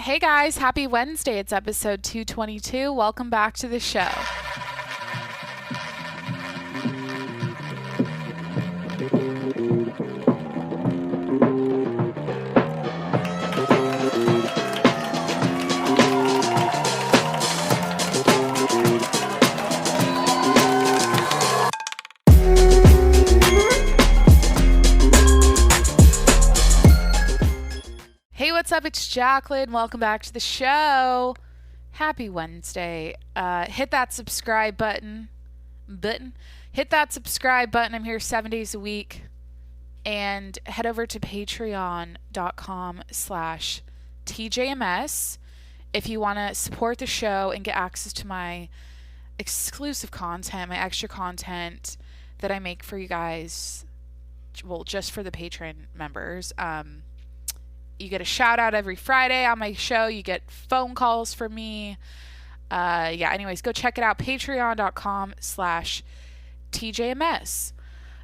Hey guys, happy Wednesday. It's episode 222. Welcome back to the show. Hey, what's up? It's Jacqueline. Welcome back to the show. Happy Wednesday. Hit that subscribe button. Hit that subscribe button. I'm here 7 days a week. And head over to patreon.com/TJMS if you want to support the show and get access to my exclusive content, my extra content that I make for you guys. Well, just for the Patreon members. You get a shout out every Friday on my show. You get phone calls from me. Anyways, go check it out. Patreon.com/TJMS.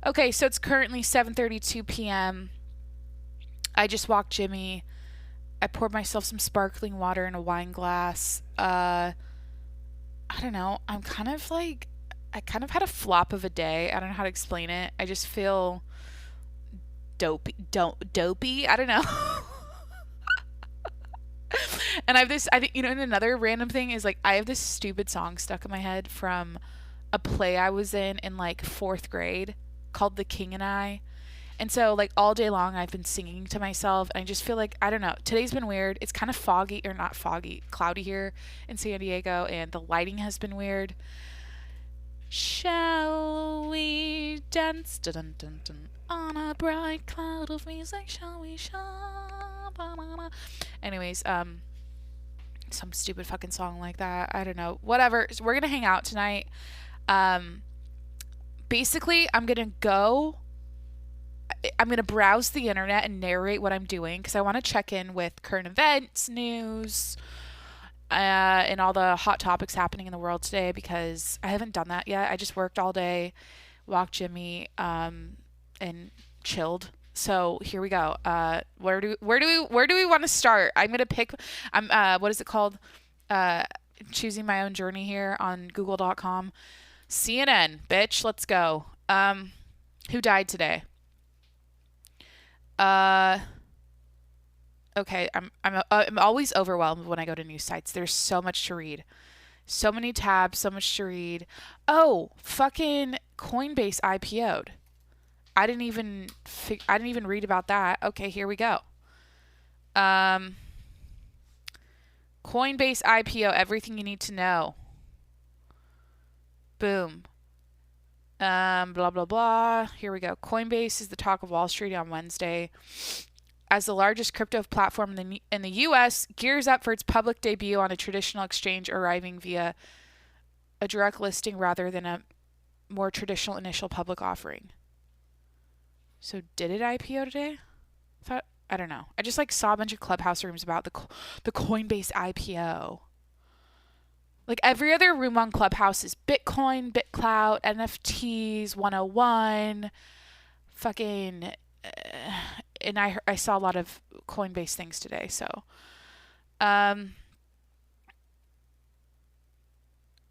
Okay, so it's currently 7:32 p.m. I just walked Jimmy. I poured myself some sparkling water in a wine glass. I don't know. I kind of had a flop of a day. I don't know how to explain it. I just feel dopey. I don't know. And I think, and another random thing is, I have this stupid song stuck in my head from a play I was in like 4th grade called The King and I. And so, all day long I've been singing to myself, and I just feel like, I don't know, today's been weird. It's kind of foggy, or not foggy, cloudy here in San Diego, and the lighting has been weird. Shall we dance dun, dun, dun, on a bright cloud of music? Shall we shine? Anyways, some stupid fucking song like that. I don't know. Whatever. So we're gonna hang out tonight. Basically, I'm gonna browse the internet and narrate what I'm doing because I want to check in with current events, news, and all the hot topics happening in the world today, because I haven't done that yet. I just worked all day, walked Jimmy, and chilled. So here we go. Where do we want to start? I'm gonna pick. What is it called? Choosing my own journey here on Google.com. CNN, bitch. Let's go. Who died today? Okay. I'm always overwhelmed when I go to news sites. There's so much to read. So many tabs. So much to read. Oh, fucking Coinbase IPO'd. I didn't even read about that. Okay, here we go. Coinbase IPO, everything you need to know. Boom. Blah, blah, blah. Here we go. Coinbase is the talk of Wall Street on Wednesday. As the largest crypto platform in the U.S., gears up for its public debut on a traditional exchange, arriving via a direct listing rather than a more traditional initial public offering. So did it IPO today? I don't know. I just saw a bunch of Clubhouse rooms about the Coinbase IPO. Every other room on Clubhouse is Bitcoin, BitClout, NFTs, 101, fucking, and I saw a lot of Coinbase things today. So,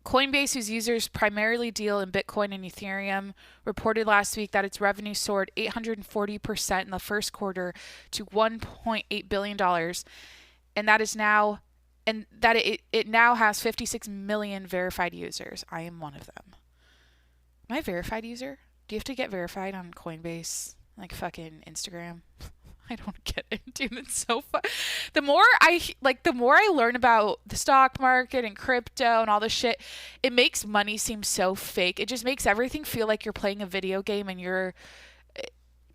Coinbase, whose users primarily deal in Bitcoin and Ethereum, reported last week that its revenue soared 840% in the first quarter to $1.8 billion, and that it now has 56 million verified users. I am one of them. Am I a verified user? Do you have to get verified on Coinbase, fucking Instagram? I don't get it, dude. It's so fun. The more I learn about the stock market and crypto and all this shit, it makes money seem so fake. It just makes everything feel like you're playing a video game and you're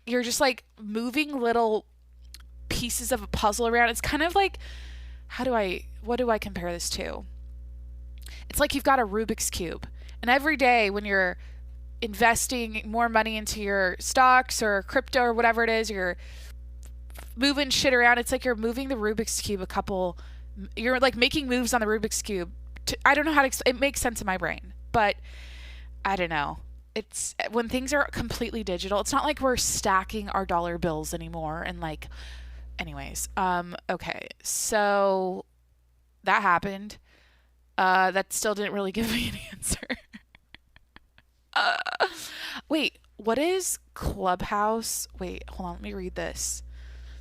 just moving little pieces of a puzzle around. It's kind of like, what do I compare this to? It's like you've got a Rubik's Cube, and every day when you're investing more money into your stocks or crypto or whatever it is, you're moving shit around. It's like you're moving the Rubik's Cube you're making moves on the Rubik's Cube. I don't know how to it makes sense in my brain, but I don't know. It's when things are completely digital, it's not like we're stacking our dollar bills anymore and Anyways, okay. So that happened. That still didn't really give me an answer. Uh, wait, what is Clubhouse? Wait, hold on, let me read this.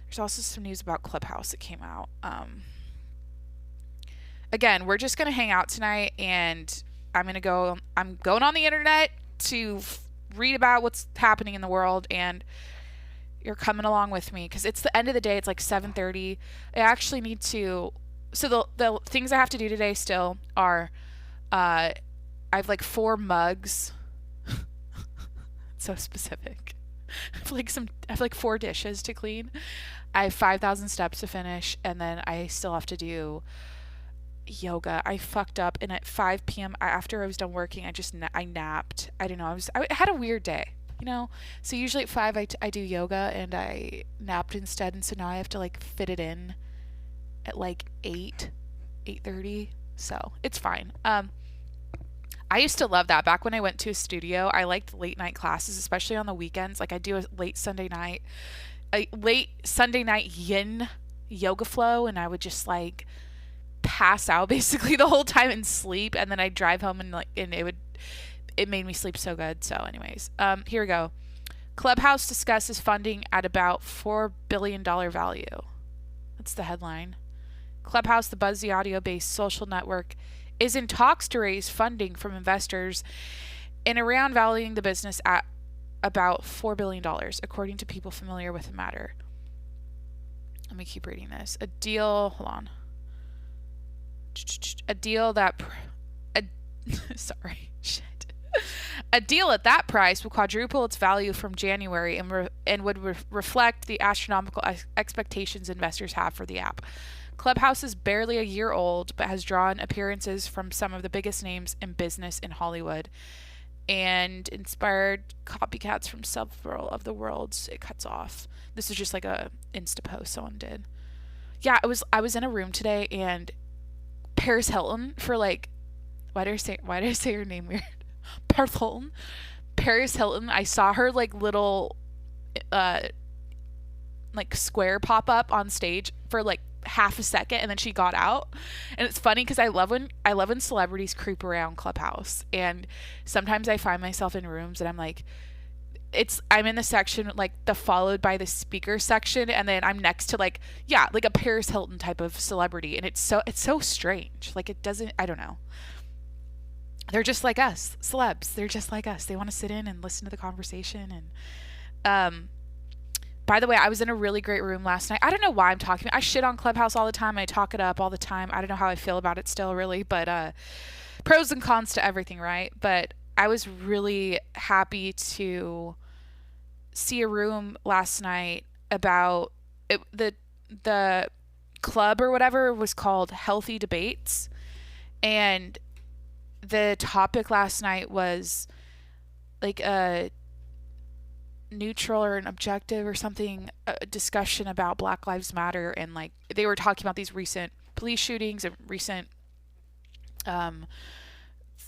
There's also some news about Clubhouse that came out. Again, we're just gonna hang out tonight, and I'm going on the internet to read about what's happening in the world, and you're coming along with me because it's the end of the day. It's like 7:30. I actually need to. So the things I have to do today still are, I have like 4 mugs. So specific. I have like 4 dishes to clean. I have 5,000 steps to finish, and then I still have to do yoga. I fucked up, and at 5 p.m. After I was done working, I napped. I don't know. I had a weird day, you know. So usually at 5 I do yoga, and I napped instead, and so now I have to like fit it in at like 8:30. So it's fine. I used to love that. Back when I went to a studio, I liked late night classes, especially on the weekends. Like I do a late Sunday night yin yoga flow, and I would just like pass out basically the whole time and sleep, and then I'd drive home and it made me sleep so good. So anyways, here we go. Clubhouse discusses funding at about $4 billion value. That's the headline. Clubhouse, the buzzy audio-based social network, is in talks to raise funding from investors and around valuing the business at about $4 billion, according to people familiar with the matter. Let me keep reading this. Hold on. A deal that... sorry, shit. A deal at that price will quadruple its value from January and would reflect the astronomical expectations investors have for the app. Clubhouse is barely a year old, but has drawn appearances from some of the biggest names in business in Hollywood and inspired copycats from several of the world's. It cuts off. This is just like a Insta post someone did. Yeah, I was in a room today, and Paris Hilton for like, why did I say her name weird? Paris Hilton. I saw her like little like square pop up on stage for like half a second, and then she got out. And it's funny because I love when celebrities creep around Clubhouse, and sometimes I find myself in rooms and I'm like, I'm in the section like the followed by the speaker section, and then I'm next to like a Paris Hilton type of celebrity, and it's so strange. Like I don't know. They're just like us, celebs. They're just like us. They want to sit in and listen to the conversation. And by the way, I was in a really great room last night. I don't know why I'm talking. I shit on Clubhouse all the time. I talk it up all the time. I don't know how I feel about it still, really. But pros and cons to everything, right? But I was really happy to see a room last night about it, the club or whatever was called Healthy Debates, and the topic last night was like a neutral or an objective or something, a discussion about Black Lives Matter, and like they were talking about these recent police shootings and recent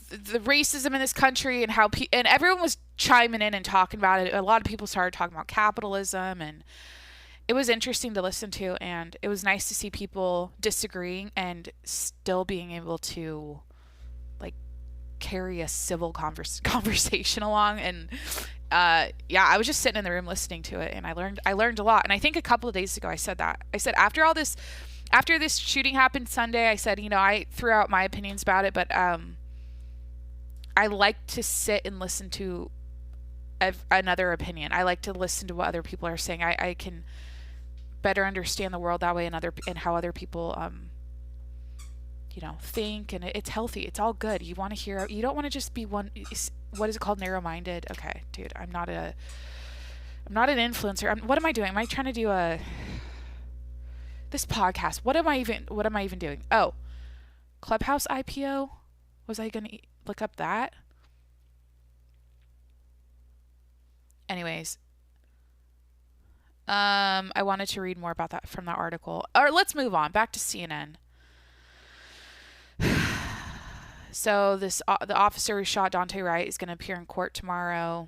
the racism in this country, and how and everyone was chiming in and talking about it. A lot of people started talking about capitalism, and it was interesting to listen to, and it was nice to see people disagreeing and still being able to like carry a civil conversation along. And I was just sitting in the room listening to it, and I learned a lot. And I think a couple of days ago I said after this shooting happened Sunday, I said, I threw out my opinions about it, but I like to sit and listen to another opinion. I like to listen to what other people are saying. I can better understand the world that way, and how other people think, and it's healthy. It's all good. You want to hear. You don't want to just be one. What is it called? Narrow-minded. Okay, dude. I'm not an influencer. What am I doing? Am I trying to do this podcast? What am I even doing? Oh, Clubhouse IPO. Was I gonna look up that? Anyways, I wanted to read more about that from that article. Or let's move on back to CNN. So the officer who shot Dante Wright is going to appear in court tomorrow.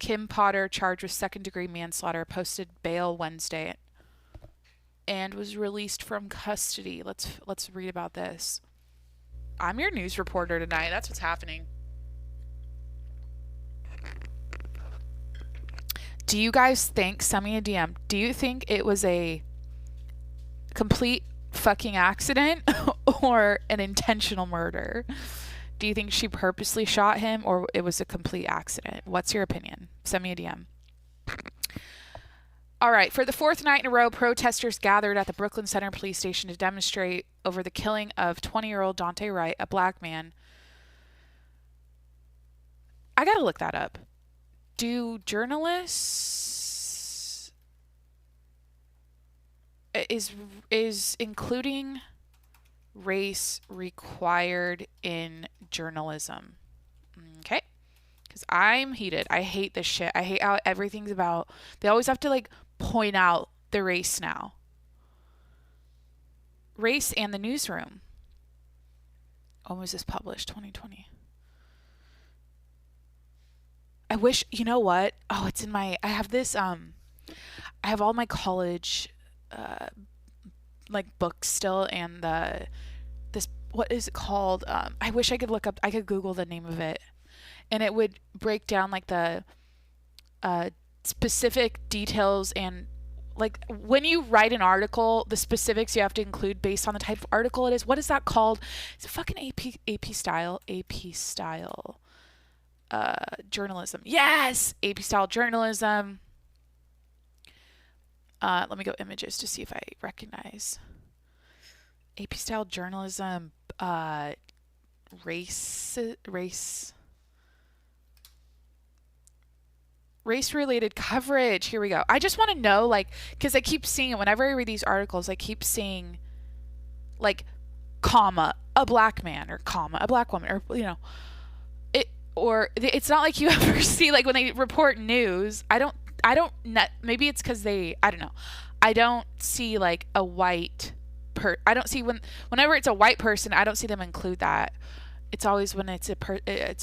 Kim Potter, charged with second-degree manslaughter, posted bail Wednesday. and was released from custody. Let's read about this. I'm your news reporter tonight. That's what's happening. Do you guys think, send me a DM, do you think it was a complete fucking accident or an intentional murder? Do you think she purposely shot him or it was a complete accident? What's your opinion? Send me a DM. All right. For the fourth night in a row, protesters gathered at the Brooklyn Center police station to demonstrate over the killing of 20-year-old Dante Wright, a black man. I got to look that up. Do journalists... Is including race required in journalism? Okay. Because I'm heated. I hate this shit. I hate how everything's about... They always have to, like, point out the race now. Race and the newsroom. When was this published? 2020. I wish... You know what? Oh, it's in my... I have this... I have all my college... like books still, and this... What is it called? I wish I could look up... I could Google the name of it. And it would break down like the specific details and like when you write an article, the specifics you have to include based on the type of article it is. What is that called? Is it fucking AP style journalism? Yes, AP style journalism. Let me go images to see if I recognize AP style journalism. Race-related coverage. Here we go. I just want to know, like, because I keep seeing it whenever I read these articles. I keep seeing, like, comma, a black man, or comma, a black woman, or you know, it's not like you ever see, like, when they report news. I don't. Maybe it's because I don't know. I don't see like a white I don't see whenever it's a white person. I don't see them include that. It's always when it's a I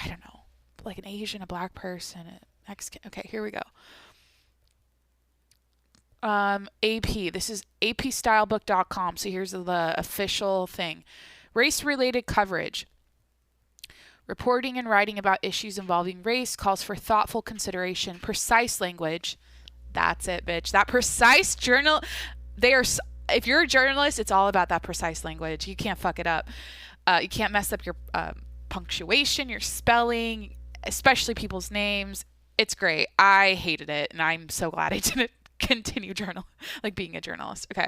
don't know. Like an Asian, a black person, a Mexican. Okay, here we go. AP. This is apstylebook.com. So here's the official thing. Race-related coverage. Reporting and writing about issues involving race calls for thoughtful consideration, precise language. That's it, bitch. That precise journal. If you're a journalist, it's all about that precise language. You can't fuck it up. You can't mess up your punctuation, your spelling, especially people's names. It's great. I hated it, and I'm so glad I didn't continue being a journalist. Okay.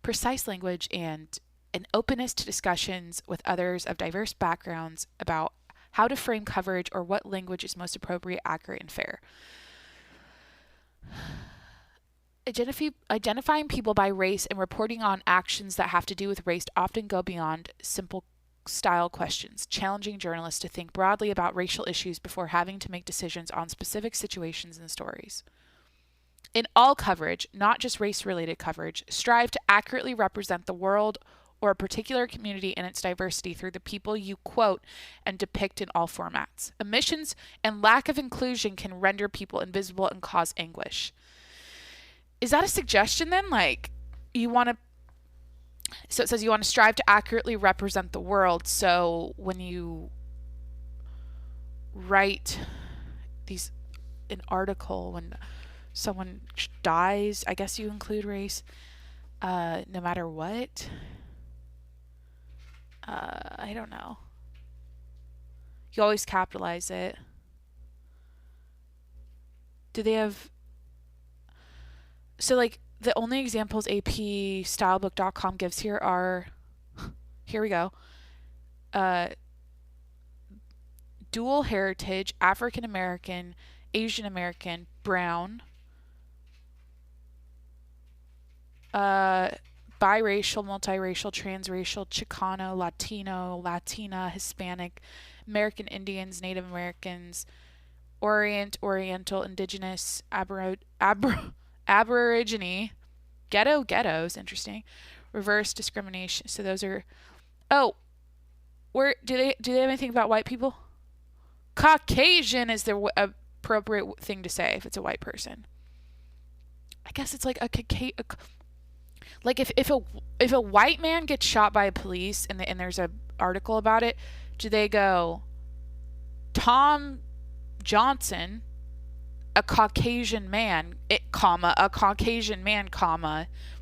Precise language and an openness to discussions with others of diverse backgrounds about how to frame coverage or what language is most appropriate, accurate, and fair. Identifying people by race and reporting on actions that have to do with race often go beyond simple style questions, challenging journalists to think broadly about racial issues before having to make decisions on specific situations and stories. In all coverage, not just race-related coverage, strive to accurately represent the world or a particular community in its diversity through the people you quote and depict in all formats. Omissions and lack of inclusion can render people invisible and cause anguish. Is that a suggestion then? Like, so it says you want to strive to accurately represent the world. So when you write an article, when someone dies, I guess you include race, no matter what. I don't know. You always capitalize it. Do they have... So, like, the only examples apstylebook.com gives here are... Here we go. Dual heritage, African American, Asian American, brown, biracial, multiracial, transracial, Chicano, Latino, Latina, Hispanic, American Indians, Native Americans, Oriental, Indigenous, Aborigine, ghettos, interesting, reverse discrimination. So those are, where do they have anything about white people? Caucasian is the appropriate thing to say if it's a white person. I guess it's like like if a white man gets shot by a police and there's a article about it, do they go Tom Johnson, a Caucasian man, a Caucasian man,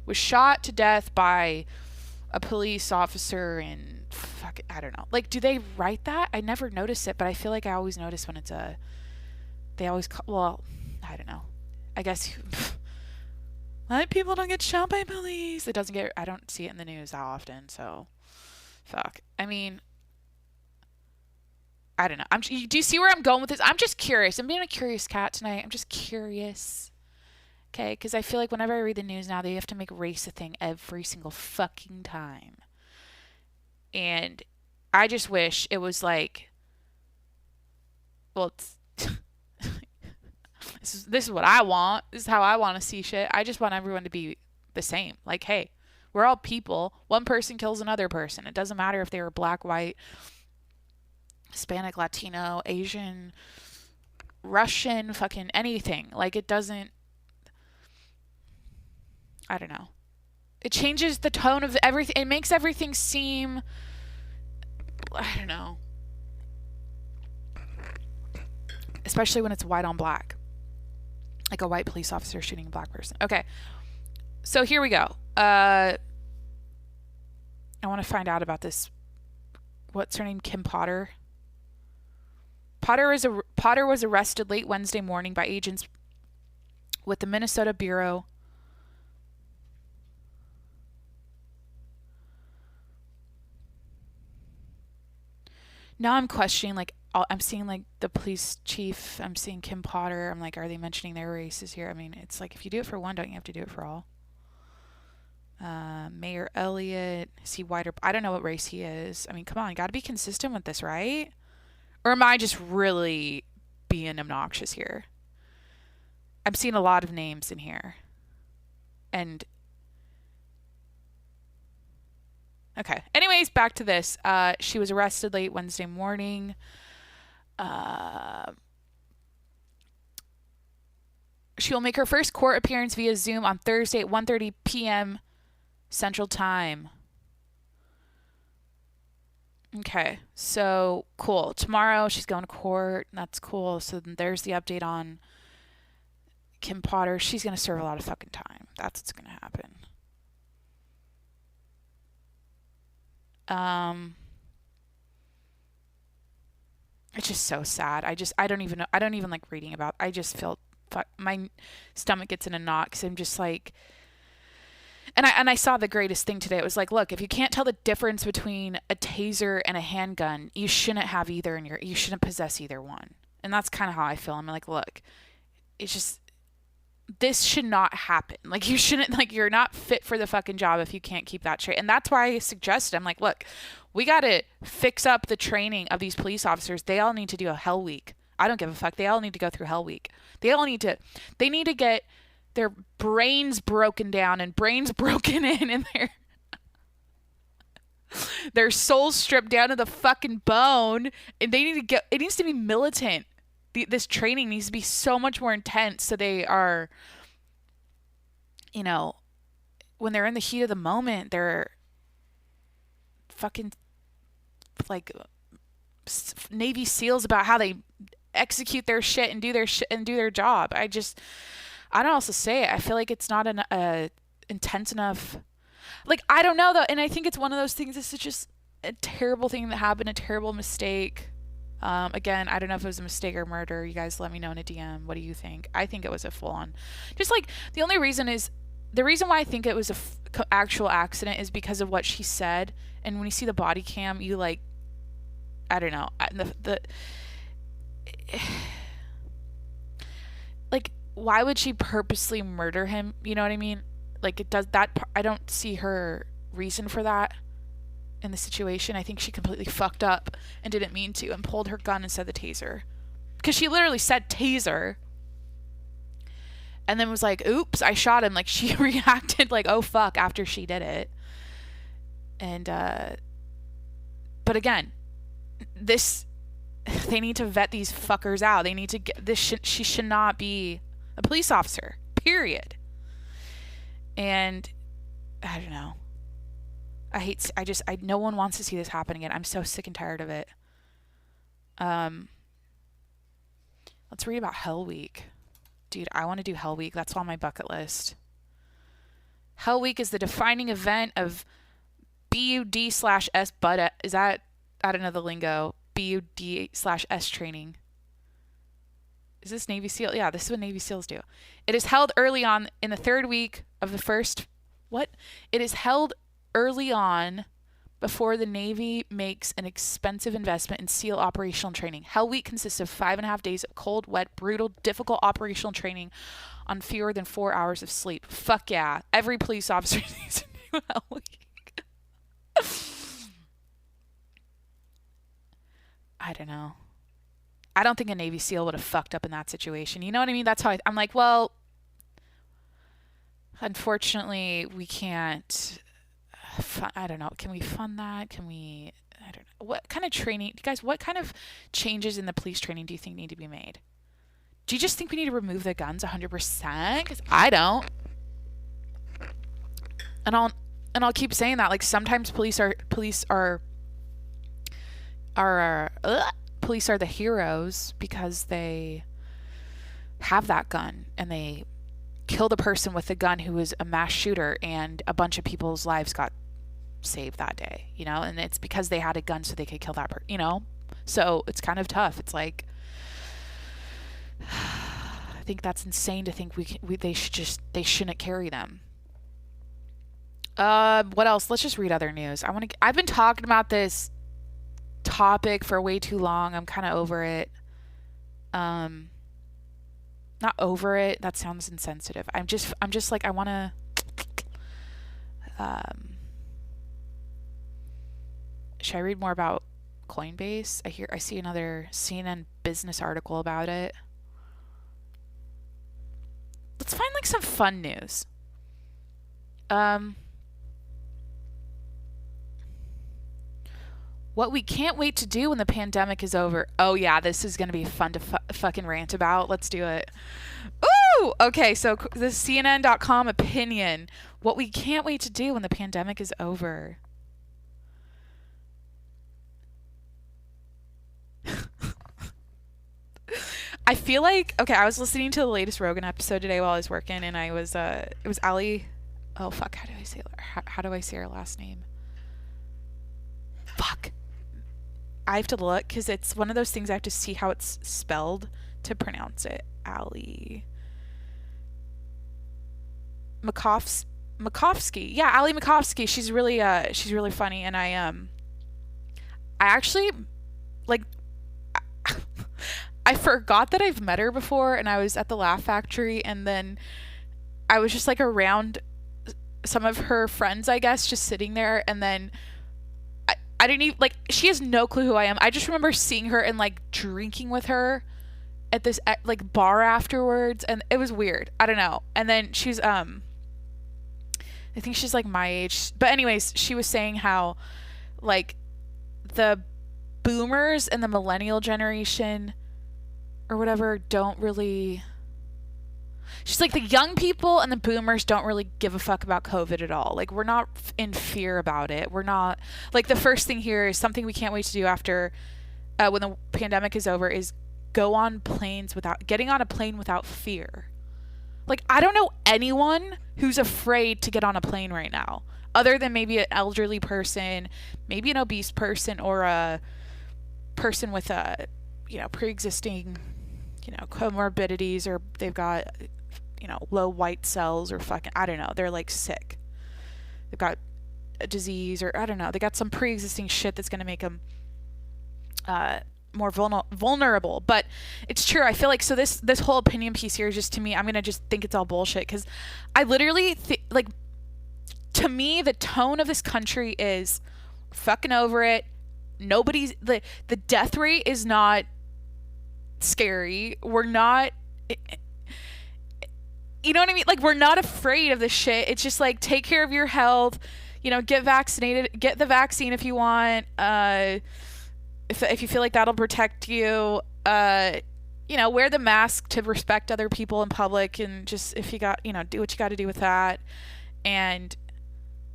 was shot to death by a police officer and fuck, I don't know. Like, do they write that? I never notice it, but I feel like I always notice when it's they always, well, I don't know. I guess white people don't get shot by police. I don't see it in the news that often, so fuck. I mean, I don't know. Do you see where I'm going with this? I'm just curious. I'm being a curious cat tonight. I'm just curious. Okay, because I feel like whenever I read the news now, they have to make race a thing every single fucking time. And I just wish it was like, well, it's this is what I want. This is how I want to see shit. I just want everyone to be the same. Like, hey, we're all people. One person kills another person. It doesn't matter if they were black, white, Hispanic, Latino, Asian, Russian, fucking anything. Like, it doesn't, I don't know. It changes the tone of everything. It makes everything seem, I don't know. Especially when it's white on black. Like a white police officer shooting a black person. Okay. So here we go. I want to find out about this. What's her name? Kim Potter. Potter was arrested late Wednesday morning by agents with the Minnesota Bureau. Now I'm questioning, like, I'm seeing, like, the police chief. I'm seeing Kim Potter. I'm like, are they mentioning their races here? I mean, it's like, if you do it for one, don't you have to do it for all? Mayor Elliott. Is he white or... I don't know what race he is. I mean, come on. You got to be consistent with this, right? Or am I just really being obnoxious here? I'm seeing a lot of names in here. And... okay. Anyways, back to this. She was arrested late Wednesday morning. She will make her first court appearance via Zoom on Thursday at 1:30 p.m. Central Time. Okay, so cool. Tomorrow she's going to court. That's cool. So then there's the update on Kim Potter. She's going to serve a lot of fucking time. That's what's going to happen. It's just so sad. I don't even know. I don't even like reading about. I just feel my stomach gets in a knot because I'm just like. And I saw the greatest thing today. It was like, look, if you can't tell the difference between a taser and a handgun, you shouldn't have either you shouldn't possess either one. And that's kind of how I feel. I'm like, look, it's just, this should not happen. Like, you shouldn't, like, you're not fit for the fucking job if you can't keep that straight. And that's why I suggested, I'm like, look, we got to fix up the training of these police officers. They all need to do a hell week. I don't give a fuck. They all need to go through hell week. They need to get their brains broken down and brains broken in and their souls stripped down to the fucking bone. And they need to it needs to be militant. This training needs to be so much more intense so they are, you know, when they're in the heat of the moment, they're fucking like Navy SEALs about how they execute their shit and do their job. I don't know how else to say it. I feel like it's not intense enough. Like, I don't know though, and I think it's one of those things. This is just a terrible thing that happened, a terrible mistake. Again, I don't know if it was a mistake or murder. You guys let me know in a DM. What do you think? I think it was a full-on. Just like, the reason why I think it was a actual accident is because of what she said. And when you see the body cam, you like, I don't know. Like, why would she purposely murder him? You know what I mean? Like, it does that. I don't see her reason for that in the situation. I think she completely fucked up and didn't mean to and pulled her gun instead of the taser. Because she literally said taser and then was like, oops, I shot him. Like, she reacted like, oh fuck, after she did it. And, but again, they need to vet these fuckers out. They need to get this. She should not be a police officer, period. And I don't know. No one wants to see this happen again. I'm so sick and tired of it. Um, let's read about Hell Week. Dude, I want to do Hell Week. That's on my bucket list. Hell Week is the defining event of BUD/S, but is that, I don't know the lingo, BUD/S training. Is this Navy SEAL? Yeah, this is what Navy SEALs do. It is held early on in the third week of the first, what? It is held early on before the Navy makes an expensive investment in SEAL operational training. Hell Week consists of 5.5 days of cold, wet, brutal, difficult operational training on fewer than 4 hours of sleep. Fuck yeah. Every police officer needs to do Hell Week. I don't know. I don't think a Navy SEAL would have fucked up in that situation. You know what I mean? That's how I'm like, well, unfortunately, we can't. I don't know. Can we fund that? Can we? I don't know. What kind of training, guys? What kind of changes in the police training do you think need to be made? Do you just think we need to remove the guns 100%? Because I don't. And I'll keep saying that. Like sometimes police are the heroes because they have that gun and they kill the person with the gun who was a mass shooter, and a bunch of people's lives got saved that day, you know, and it's because they had a gun so they could kill that person, you know. So it's kind of tough. It's like, I think that's insane to think they shouldn't carry them. What else? Let's just read other news. I've been talking about this topic for way too long. I'm kind of over it. Not over it. That sounds insensitive. I'm just like, I want to, should I read more about Coinbase? I see another CNN business article about it. Let's find like some fun news. What we can't wait to do when the pandemic is over. Oh yeah, this is going to be fun to fucking rant about. Let's do it. Ooh! Okay, so this CNN.com opinion. What we can't wait to do when the pandemic is over. I feel like, okay, I was listening to the latest Rogan episode today while I was working, and it was Ali. Oh fuck, how do I say her last name? Fuck. I have to look because it's one of those things I have to see how it's spelled to pronounce it. Ali Makovsky. Yeah, Ali Makovsky. She's really funny, and I actually like I forgot that I've met her before, and I was at the Laugh Factory, and then I was just like around some of her friends, I guess, just sitting there, and then I didn't even, like, she has no clue who I am. I just remember seeing her and, like, drinking with her at this, like, bar afterwards, and it was weird. I don't know. And then she's, I think she's, like, my age. But anyways, she was saying how, like, the boomers and the millennial generation or whatever don't really... She's like, the young people and the boomers don't really give a fuck about COVID at all. Like, we're not in fear about it. We're not, like, the first thing here is something we can't wait to do after, when the pandemic is over, is getting on a plane without fear. Like, I don't know anyone who's afraid to get on a plane right now, other than maybe an elderly person, maybe an obese person, or a person with a, pre-existing, comorbidities, or they've got, low white cells, or fucking, I don't know, they're like sick. They've got a disease, or I don't know, they got some pre-existing shit that's going to make them more vulnerable. But it's true. I feel like, so this whole opinion piece here is just, to me, I'm going to just think it's all bullshit, because I literally like, to me, the tone of this country is fucking over it. Nobody's, the death rate is not scary. We're not, you know what I mean? Like, we're not afraid of this shit. It's just like, take care of your health, get vaccinated, get the vaccine if you want. If you feel like that'll protect you, wear the mask to respect other people in public, and just, if you got, do what you got to do with that. and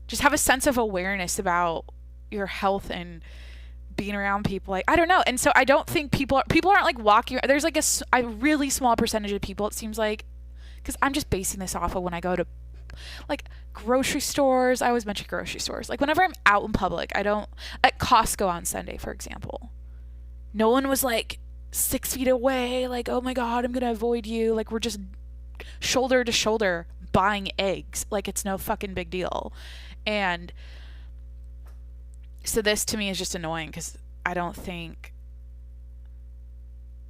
just have a sense of awareness about your health and being around people. Like, I don't know. And so I don't think people aren't like walking. There's like a really small percentage of people, it seems like, because I'm just basing this off of when I go to like grocery stores. I always mention grocery stores. Like whenever I'm out in public, I don't, at Costco on Sunday, for example, no one was like 6 feet away. Like, oh my God, I'm going to avoid you. Like we're just shoulder to shoulder buying eggs. Like it's no fucking big deal. And so this to me is just annoying because I don't think,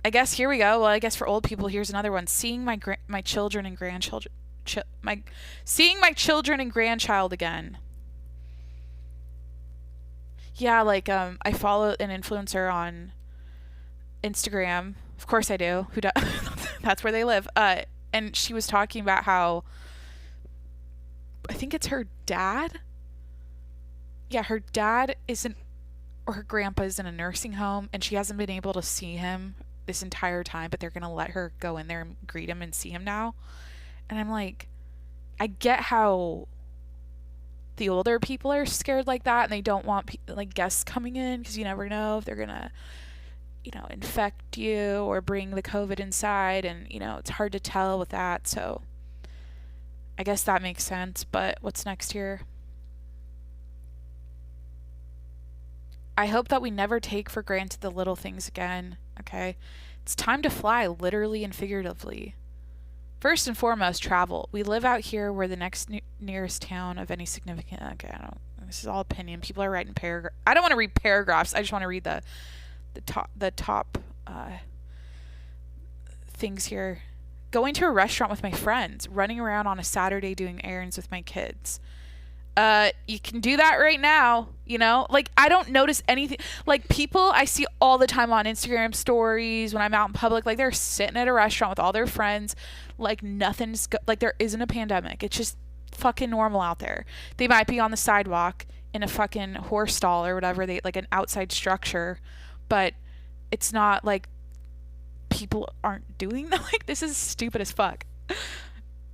I guess here we go. Well, I guess for old people, here's another one. Seeing my children and grandchildren, seeing my children and grandchild again. Yeah, like I follow an influencer on Instagram. Of course I do. Who does? That's where they live. And she was talking about how I think it's her dad. Yeah, her dad isn't, or her grandpa is in a nursing home, and she hasn't been able to see him this entire time, but they're going to let her go in there and greet him and see him now. And I'm like, I get how the older people are scared like that, and they don't want like guests coming in because you never know if they're going to, infect you or bring the COVID inside. And, it's hard to tell with that. So I guess that makes sense. But what's next here? I hope that we never take for granted the little things again, okay? It's time to fly, literally and figuratively. First and foremost, travel. We live out here where the next nearest town of any significant... Okay, this is all opinion. People are writing paragraphs. I don't want to read paragraphs. I just want to read the top things here. Going to a restaurant with my friends. Running around on a Saturday doing errands with my kids. You can do that right now, like I don't notice anything. Like people I see all the time on Instagram stories when I'm out in public, like they're sitting at a restaurant with all their friends, like nothing's like there isn't a pandemic. It's just fucking normal out there. They might be on the sidewalk in a fucking horse stall or whatever, they like an outside structure, but it's not like people aren't doing that. Like this is stupid as fuck.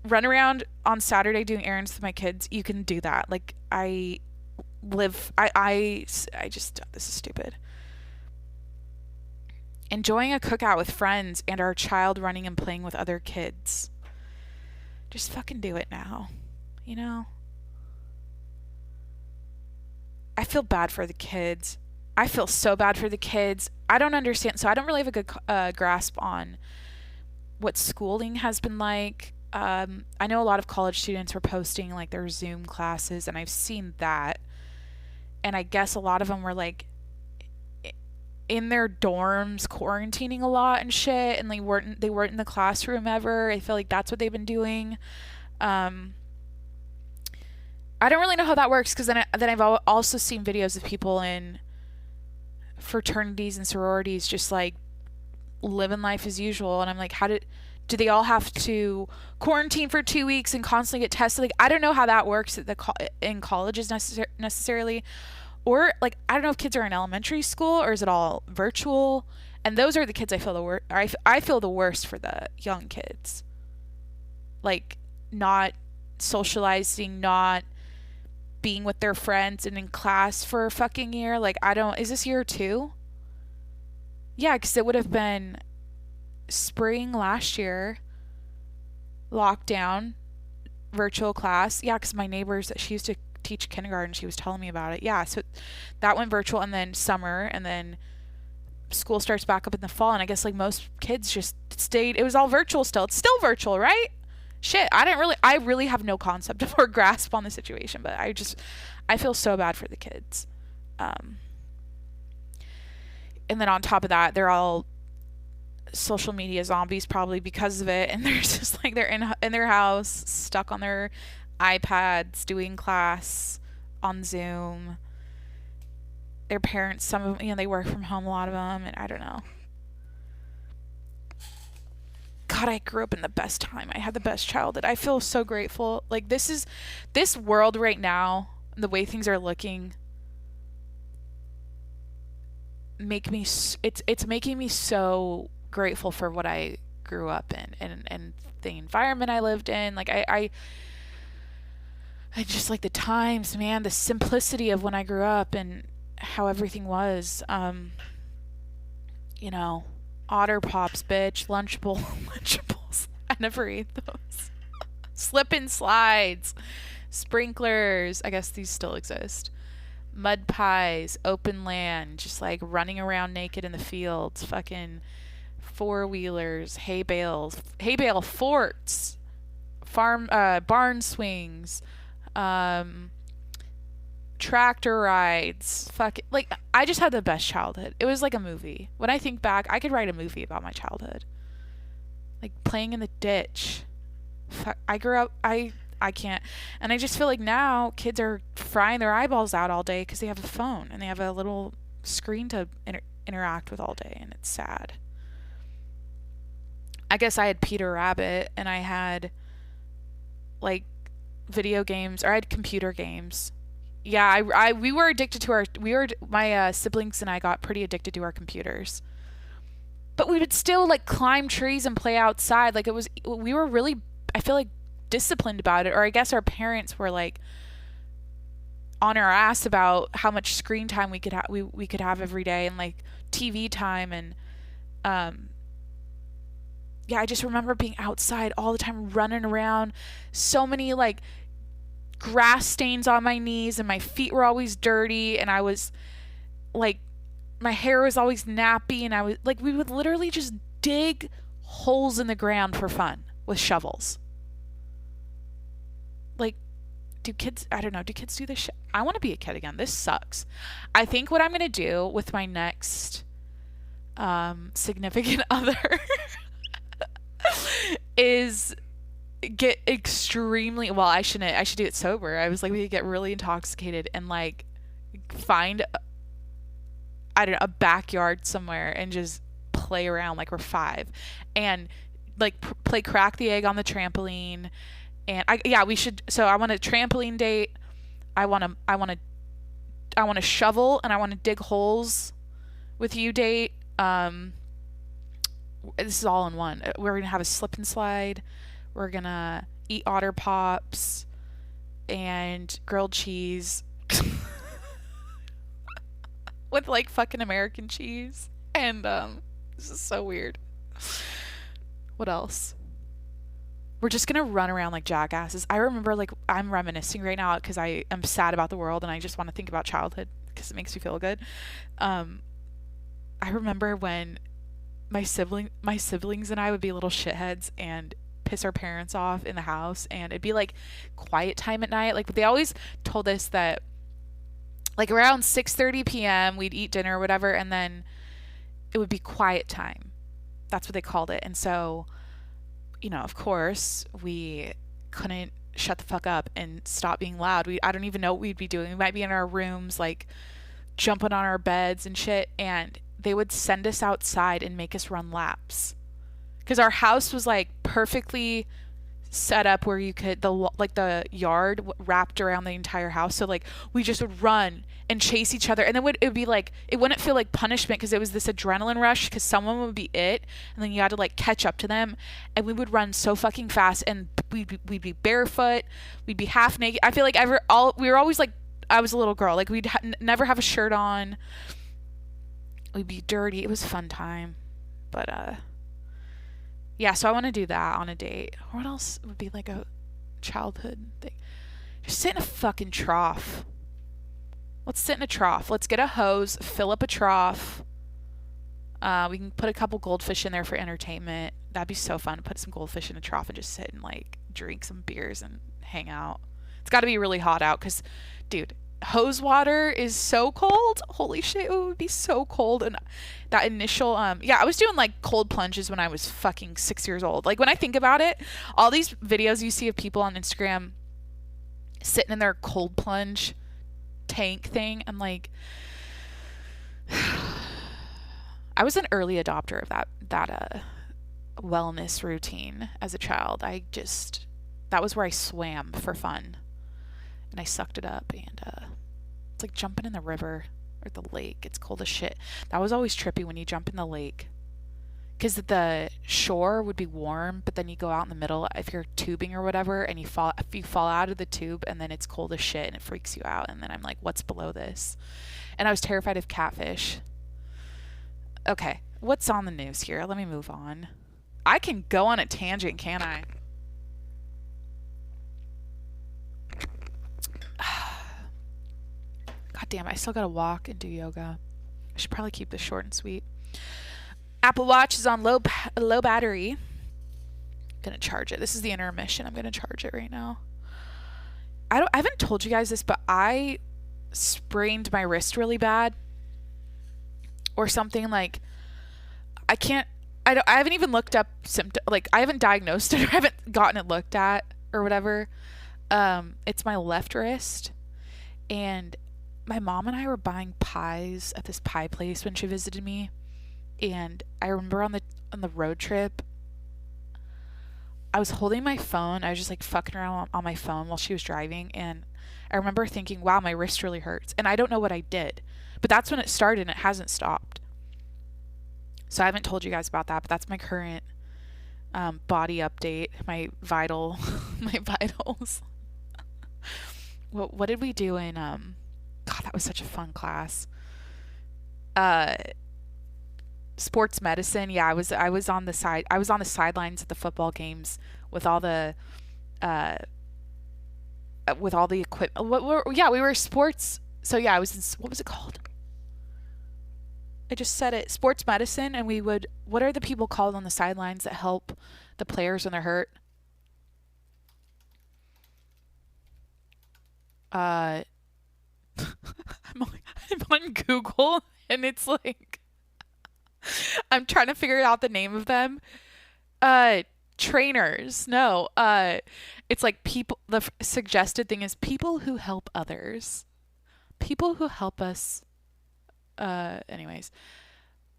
Run around on Saturday doing errands with my kids. You can do that. Like I just, this is stupid. Enjoying a cookout with friends and our child running and playing with other kids. Just fucking do it now. I feel bad for the kids. I feel so bad for the kids. I don't understand. So I don't really have a good grasp on what schooling has been like. I know a lot of college students were posting like their Zoom classes, and I've seen that. And I guess a lot of them were like in their dorms quarantining a lot and shit, and they weren't in the classroom ever. I feel like that's what they've been doing. I don't really know how that works, because then I've also seen videos of people in fraternities and sororities just like living life as usual, and I'm like, do they all have to quarantine for 2 weeks and constantly get tested? Like, I don't know how that works in colleges necessarily. Or, like, I don't know if kids are in elementary school or is it all virtual. And those are the kids I feel the worst. I feel the worst for the young kids. Like, not socializing, not being with their friends and in class for a fucking year. Like, is this year 2? Yeah, because it would have been spring last year, lockdown, virtual class. Yeah, because my neighbors, she used to teach kindergarten, she was telling me about it. Yeah, so that went virtual, and then summer, and then school starts back up in the fall, and I guess like most kids just stayed, it was all virtual still. It's still virtual, right? Shit, I really have no concept or grasp on the situation, but I feel so bad for the kids. And then on top of that, they're all social media zombies probably because of it, and they're just like they're in their house stuck on their iPads doing class on Zoom. Their parents, some of them, they work from home, a lot of them, and I don't know. God, I grew up in the best time. I had the best childhood. I feel so grateful. Like this world right now, the way things are looking, it's making me so grateful for what I grew up in and the environment I lived in. Like I just like the times, man, the simplicity of when I grew up and how everything was. You know, Otter Pops, bitch, Lunchable, Lunchables. I never ate those. Slip and slides, sprinklers. I guess these still exist. Mud pies, open land, just like running around naked in the fields. Fucking four wheelers, hay bales, hay bale forts, farm, barn swings, um, tractor rides. Fuck it. Like, I just had the best childhood. It was like a movie. When I think back, I could write a movie about my childhood. Like playing in the ditch. I grew up. I can't. And I just feel like now kids are frying their eyeballs out all day because they have a phone and they have a little screen to interact with all day, and it's sad. I guess I had Peter Rabbit and I had like video games, or I had computer games. Yeah, we were addicted to my siblings and I got pretty addicted to our computers. But we would still like climb trees and play outside. Like we were really, I feel like, disciplined about it. Or I guess our parents were like on our ass about how much screen time we could have every day, and like TV time. And yeah, I just remember being outside all the time, running around. So many like grass stains on my knees, and my feet were always dirty, and I was like, my hair was always nappy, and I was like, we would literally just dig holes in the ground for fun with shovels. Like, I don't know, do kids do this shit? I want to be a kid again. This sucks. I think what I'm going to do with my next significant other is get extremely, well, I should do it sober. I was like, we could get really intoxicated and like find, I don't know, a backyard somewhere and just play around like we're 5 and like play crack the egg on the trampoline. And we should. So I want a trampoline date. I want to shovel and I want to dig holes with you date. This is all in one. We're gonna have a slip and slide. We're gonna eat Otter Pops and grilled cheese with like fucking American cheese. And this is so weird. What else? We're just gonna run around like jackasses. I remember, like, I'm reminiscing right now because I am sad about the world and I just want to think about childhood because it makes me feel good. I remember when my siblings and I would be little shitheads and piss our parents off in the house, and it'd be like quiet time at night. Like, they always told us that like around 6:30 p.m. we'd eat dinner or whatever, and then it would be quiet time. That's what they called it. And so, you know, of course, we couldn't shut the fuck up and stop being loud. I don't even know what we'd be doing. We might be in our rooms, like, jumping on our beds and shit, and they would send us outside and make us run laps. Because our house was, like, perfectly set up where you could, the yard wrapped around the entire house. So, like, we just would run and chase each other. And then it would be, like, it wouldn't feel like punishment because it was this adrenaline rush because someone would be it. And then you had to, like, catch up to them. And we would run so fucking fast. And we'd be barefoot. We'd be half naked. I feel like we were always, like, I was a little girl. Like, we'd never have a shirt on. We'd be dirty. It was a fun time. But, yeah, so I want to do that on a date. What else would be like a childhood thing? Just sit in a fucking trough. Let's sit in a trough. Let's get a hose, fill up a trough. We can put a couple goldfish in there for entertainment. That'd be so fun to put some goldfish in a trough and just sit and like drink some beers and hang out. It's got to be really hot out because, dude, hose water is so cold. Holy shit, it would be so cold. And that initial I was doing like cold plunges when I was fucking 6 years old. Like, when I think about it, all these videos you see of people on Instagram sitting in their cold plunge tank thing, I'm like, I was an early adopter of that wellness routine as a child. That was where I swam for fun. And I sucked it up, and it's like jumping in the river or the lake. It's cold as shit. That was always trippy when you jump in the lake because the shore would be warm, but then you go out in the middle if you're tubing or whatever, and if you fall out of the tube, and then it's cold as shit and it freaks you out, and then I'm like, what's below this? And I was terrified of catfish. Okay, what's on the news here? Let me move on. I can go on a tangent, can't I? God damn, I still gotta walk and do yoga. I should probably keep this short and sweet. Apple Watch is on low battery. Gonna charge it. This is the intermission. I'm gonna charge it right now. I haven't told you guys this, but I sprained my wrist really bad, or something. Like, I haven't even looked up symptoms. Like, I haven't diagnosed it, or I haven't gotten it looked at or whatever. It's my left wrist, and my mom and I were buying pies at this pie place when she visited me, and I remember on the road trip, I was holding my phone. I was just like fucking around on my phone while she was driving, and I remember thinking, wow, my wrist really hurts. And I don't know what I did, but that's when it started, and it hasn't stopped. So I haven't told you guys about that, but that's my current body update, my vitals. What did we do in God, that was such a fun class. Sports medicine. Yeah, I was on the sidelines at the football games with all the equipment. We were sports. So yeah, I was in, what was it called? I just said it. Sports medicine, and what are the people called on the sidelines that help the players when they're hurt? I'm on Google, and it's like, I'm trying to figure out the name of them. Trainers. No. It's like people. The suggested thing is people who help others. People who help us. Anyways,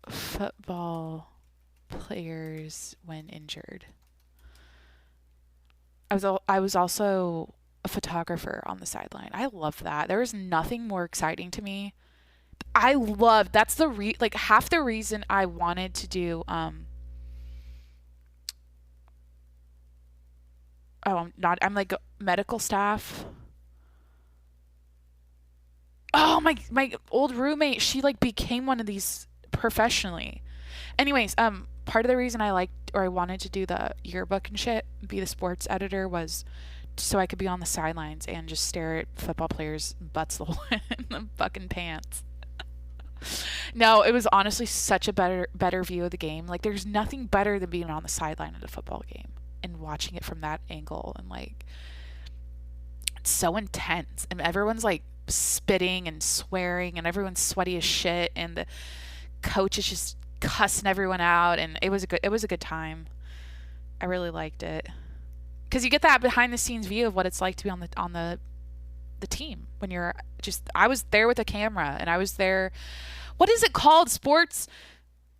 football players when injured. I was also a photographer on the sideline. I love that. There is nothing more exciting to me. That's like half the reason I wanted to do I'm I'm like medical staff. Oh, my old roommate, she like became one of these professionally. Anyways, part of the reason I wanted to do the yearbook and shit, be the sports editor, was so I could be on the sidelines and just stare at football players' butts in the fucking pants. No, it was honestly such a better view of the game. Like, there's nothing better than being on the sideline at a football game and watching it from that angle, and like, it's so intense, and everyone's like spitting and swearing, and everyone's sweaty as shit, and the coach is just cussing everyone out, and it was a good time. I really liked it because you get that behind the scenes view of what it's like to be on the team when you're just. I was there with a camera, and I was there. What is it called? Sports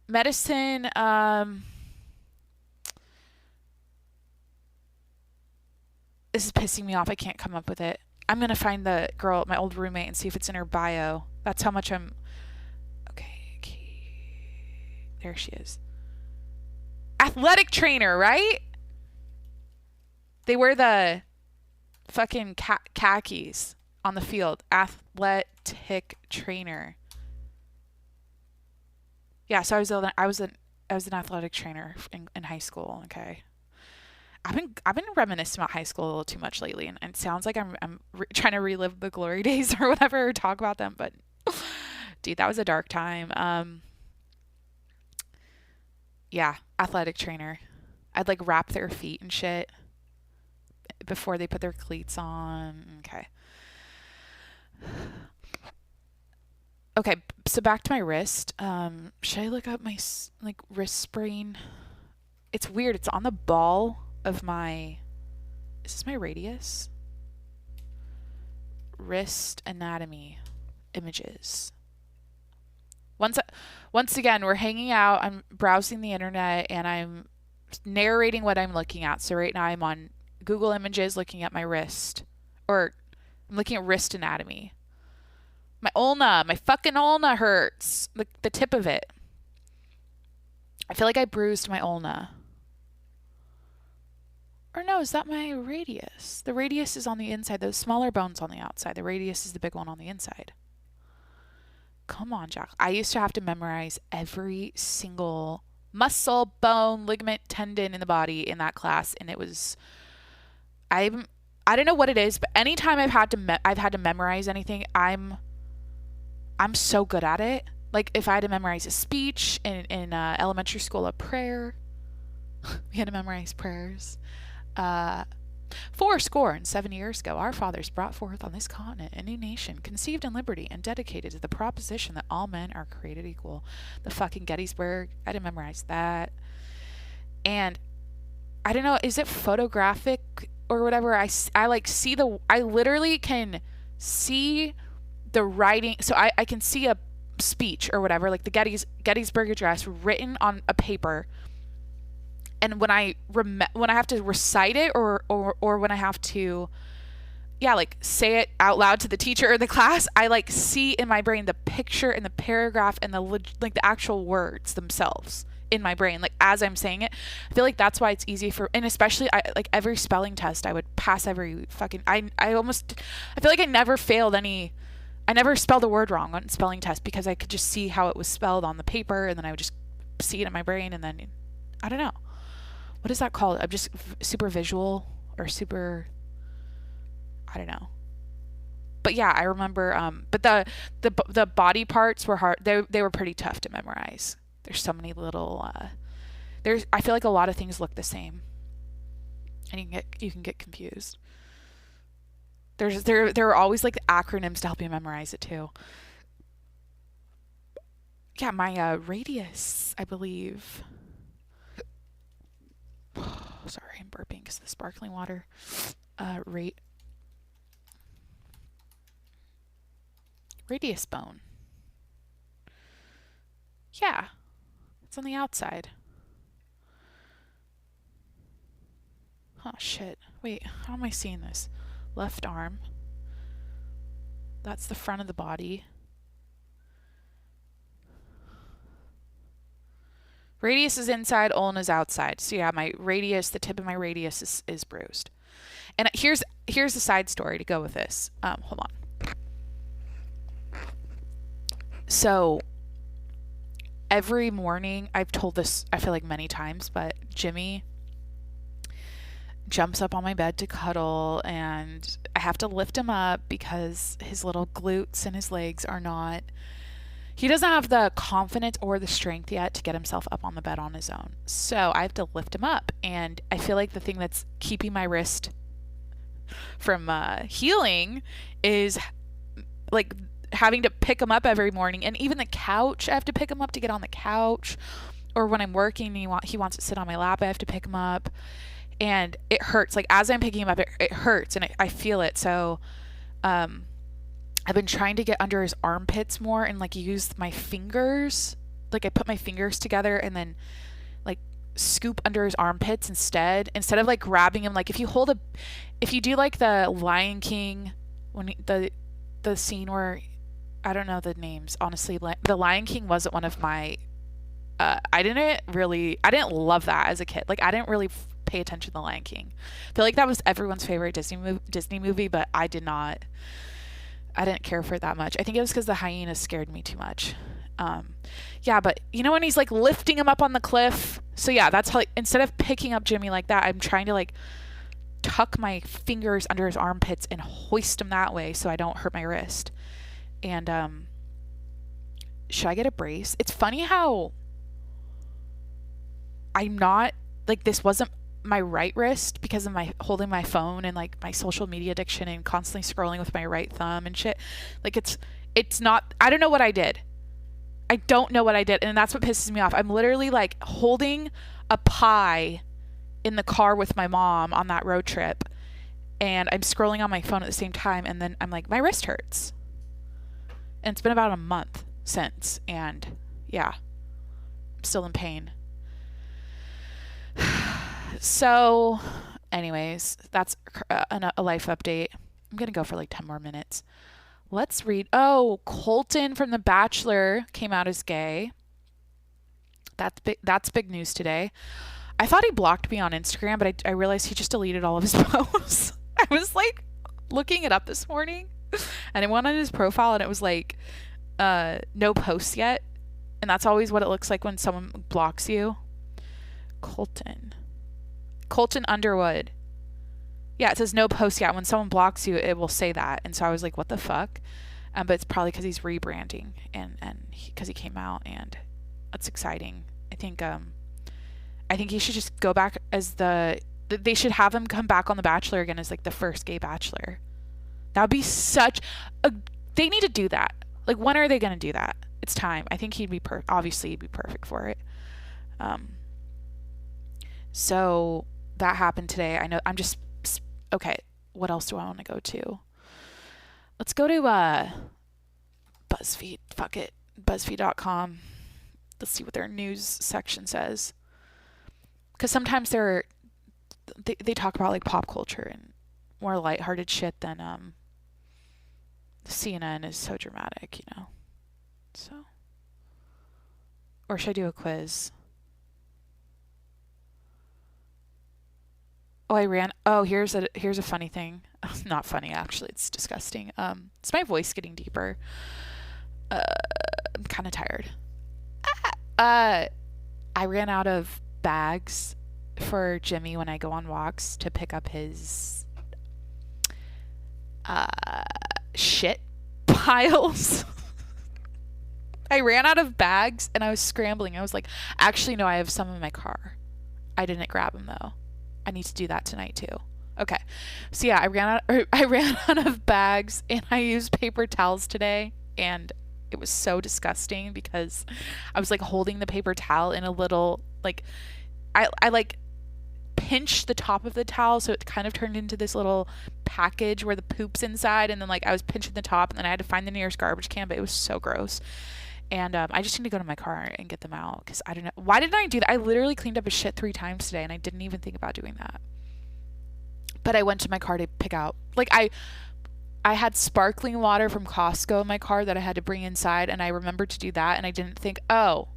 medicine. This is pissing me off. I can't come up with it. I'm gonna find the girl, my old roommate, and see if it's in her bio. That's how much I'm. Okay. There she is. Athletic trainer, right? They wear the fucking khakis on the field. Athletic trainer. Yeah, so I was an athletic trainer in high school. Okay. I've been reminiscing about high school a little too much lately, and it sounds like I'm trying to relive the glory days or whatever, or talk about them. But dude, that was a dark time. Yeah, athletic trainer. I'd like wrap their feet and shit before they put their cleats on. Okay, so back to my wrist. Should I look up my like wrist sprain? It's weird. It's on the ball of my. Is this my radius? Wrist anatomy images. Once again, we're hanging out. I'm browsing the internet, and I'm narrating what I'm looking at. So right now I'm on Google Images looking at my wrist, or I'm looking at wrist anatomy. My fucking ulna hurts. The tip of it. I feel like I bruised my ulna. Or no, is that my radius? The radius is on the inside. Those smaller bones on the outside. The radius is the big one on the inside. Come on, Jack. I used to have to memorize every single muscle, bone, ligament, tendon in the body in that class, and it was I don't know what it is, but anytime I've had to memorize anything, I'm so good at it. Like if I had to memorize a speech in elementary school, a prayer, we had to memorize prayers. Uh, 4 score and 7 years ago, our fathers brought forth on this continent a new nation, conceived in liberty and dedicated to the proposition that all men are created equal. The fucking Gettysburg, I had to memorize that. And I don't know, is it photographic or whatever? I like see I literally can see the writing. So I can see a speech or whatever, like the Gettysburg Address written on a paper. And when I have to recite it or when I have to, yeah, like say it out loud to the teacher or the class, I like see in my brain the picture and the paragraph and the actual words themselves in my brain, like as I'm saying it. I feel like that's why it's easy and especially like every spelling test I would pass every fucking, I feel like I never failed any, I never spelled a word wrong on spelling test because I could just see how it was spelled on the paper and then I would just see it in my brain and then, I don't know. What is that called? I'm just super visual or super, I don't know. But yeah, I remember. But the body parts were hard. They were pretty tough to memorize. There's so many little. I feel like a lot of things look the same, and you can get confused. There are always like acronyms to help you memorize it too. Yeah, my radius, I believe. Sorry, I'm burping because of the sparkling water. Radius bone. Yeah, it's on the outside. Oh shit. Wait, how am I seeing this? Left arm. That's the front of the body. Radius is inside, ulna is outside. So yeah, the tip of my radius is bruised. And here's a side story to go with this. Hold on. So every morning, I've told this, I feel like many times, but Jimmy jumps up on my bed to cuddle and I have to lift him up because his little glutes and his legs are not, he doesn't have the confidence or the strength yet to get himself up on the bed on his own. So I have to lift him up. And I feel like the thing that's keeping my wrist from healing is like having to pick him up every morning. And even the couch, I have to pick him up to get on the couch. Or when I'm working and he wants to sit on my lap, I have to pick him up. And it hurts. Like as I'm picking him up, it hurts and I feel it. So I've been trying to get under his armpits more and like use my fingers. Like I put my fingers together and then like scoop under his armpits instead of like grabbing him. Like if you do like the Lion King, when the scene where, I don't know the names, honestly, the Lion King wasn't one of my, I didn't love that as a kid. Like I didn't really pay attention to the Lion King. I feel like that was everyone's favorite Disney movie, but I didn't care for it that much. I think it was because the hyenas scared me too much. Yeah, but you know when he's like lifting him up on the cliff? So yeah, that's how, like, instead of picking up Jimmy like that, I'm trying to like tuck my fingers under his armpits and hoist him that way so I don't hurt my wrist. And should I get a brace? It's funny how I'm not, like, this wasn't my right wrist because of my holding my phone and like my social media addiction and constantly scrolling with my right thumb and shit. Like it's not, I don't know what I did. I don't know what I did. And that's what pisses me off. I'm literally like holding a pie in the car with my mom on that road trip and I'm scrolling on my phone at the same time. And then I'm like, my wrist hurts. And it's been about a month since. And yeah, I'm still in pain. So, anyways, that's a life update. I'm going to go for like 10 more minutes. Let's read. Oh, Colton from The Bachelor came out as gay. That's big news today. I thought he blocked me on Instagram, but I realized he just deleted all of his posts. I was like looking it up this morning, and I went on his profile, and it was like, no posts yet. And that's always what it looks like when someone blocks you. Colton Underwood. Yeah, it says no posts yet. When someone blocks you, it will say that. And so I was like, what the fuck? But it's probably because he's rebranding and because he came out, and that's exciting. I think he should just go back as they should have him come back on The Bachelor again as like the first gay bachelor. That would be they need to do that. Like, when are they going to do that? It's time. I think obviously he'd be perfect for it. So that happened today. I know okay. What else do I want to go to? Let's go to BuzzFeed. Fuck it. BuzzFeed.com. Let's see what their news section says. Because sometimes they talk about like pop culture and more lighthearted shit than CNN is so dramatic, you know. So, or should I do a quiz? Here's a funny thing. Not funny, actually. It's disgusting. It's my voice getting deeper. I'm kind of tired. I ran out of bags for Jimmy when I go on walks to pick up his shit piles. I ran out of bags and I was scrambling. I was like, actually, no, I have some in my car. I didn't grab them though. I need to do that tonight too. Okay. So yeah, I ran out of bags, and I used paper towels today, and it was so disgusting because I was like holding the paper towel in a little, like, I like pinched the top of the towel so it kind of turned into this little package where the poop's inside, and then like I was pinching the top, and then I had to find the nearest garbage can, but it was so gross. And I just need to go to my car and get them out because I don't know. Why didn't I do that? I literally cleaned up his shit 3 times today, and I didn't even think about doing that. But I went to my car to pick out, like, I had sparkling water from Costco in my car that I had to bring inside, and I remembered to do that, and I didn't think, oh,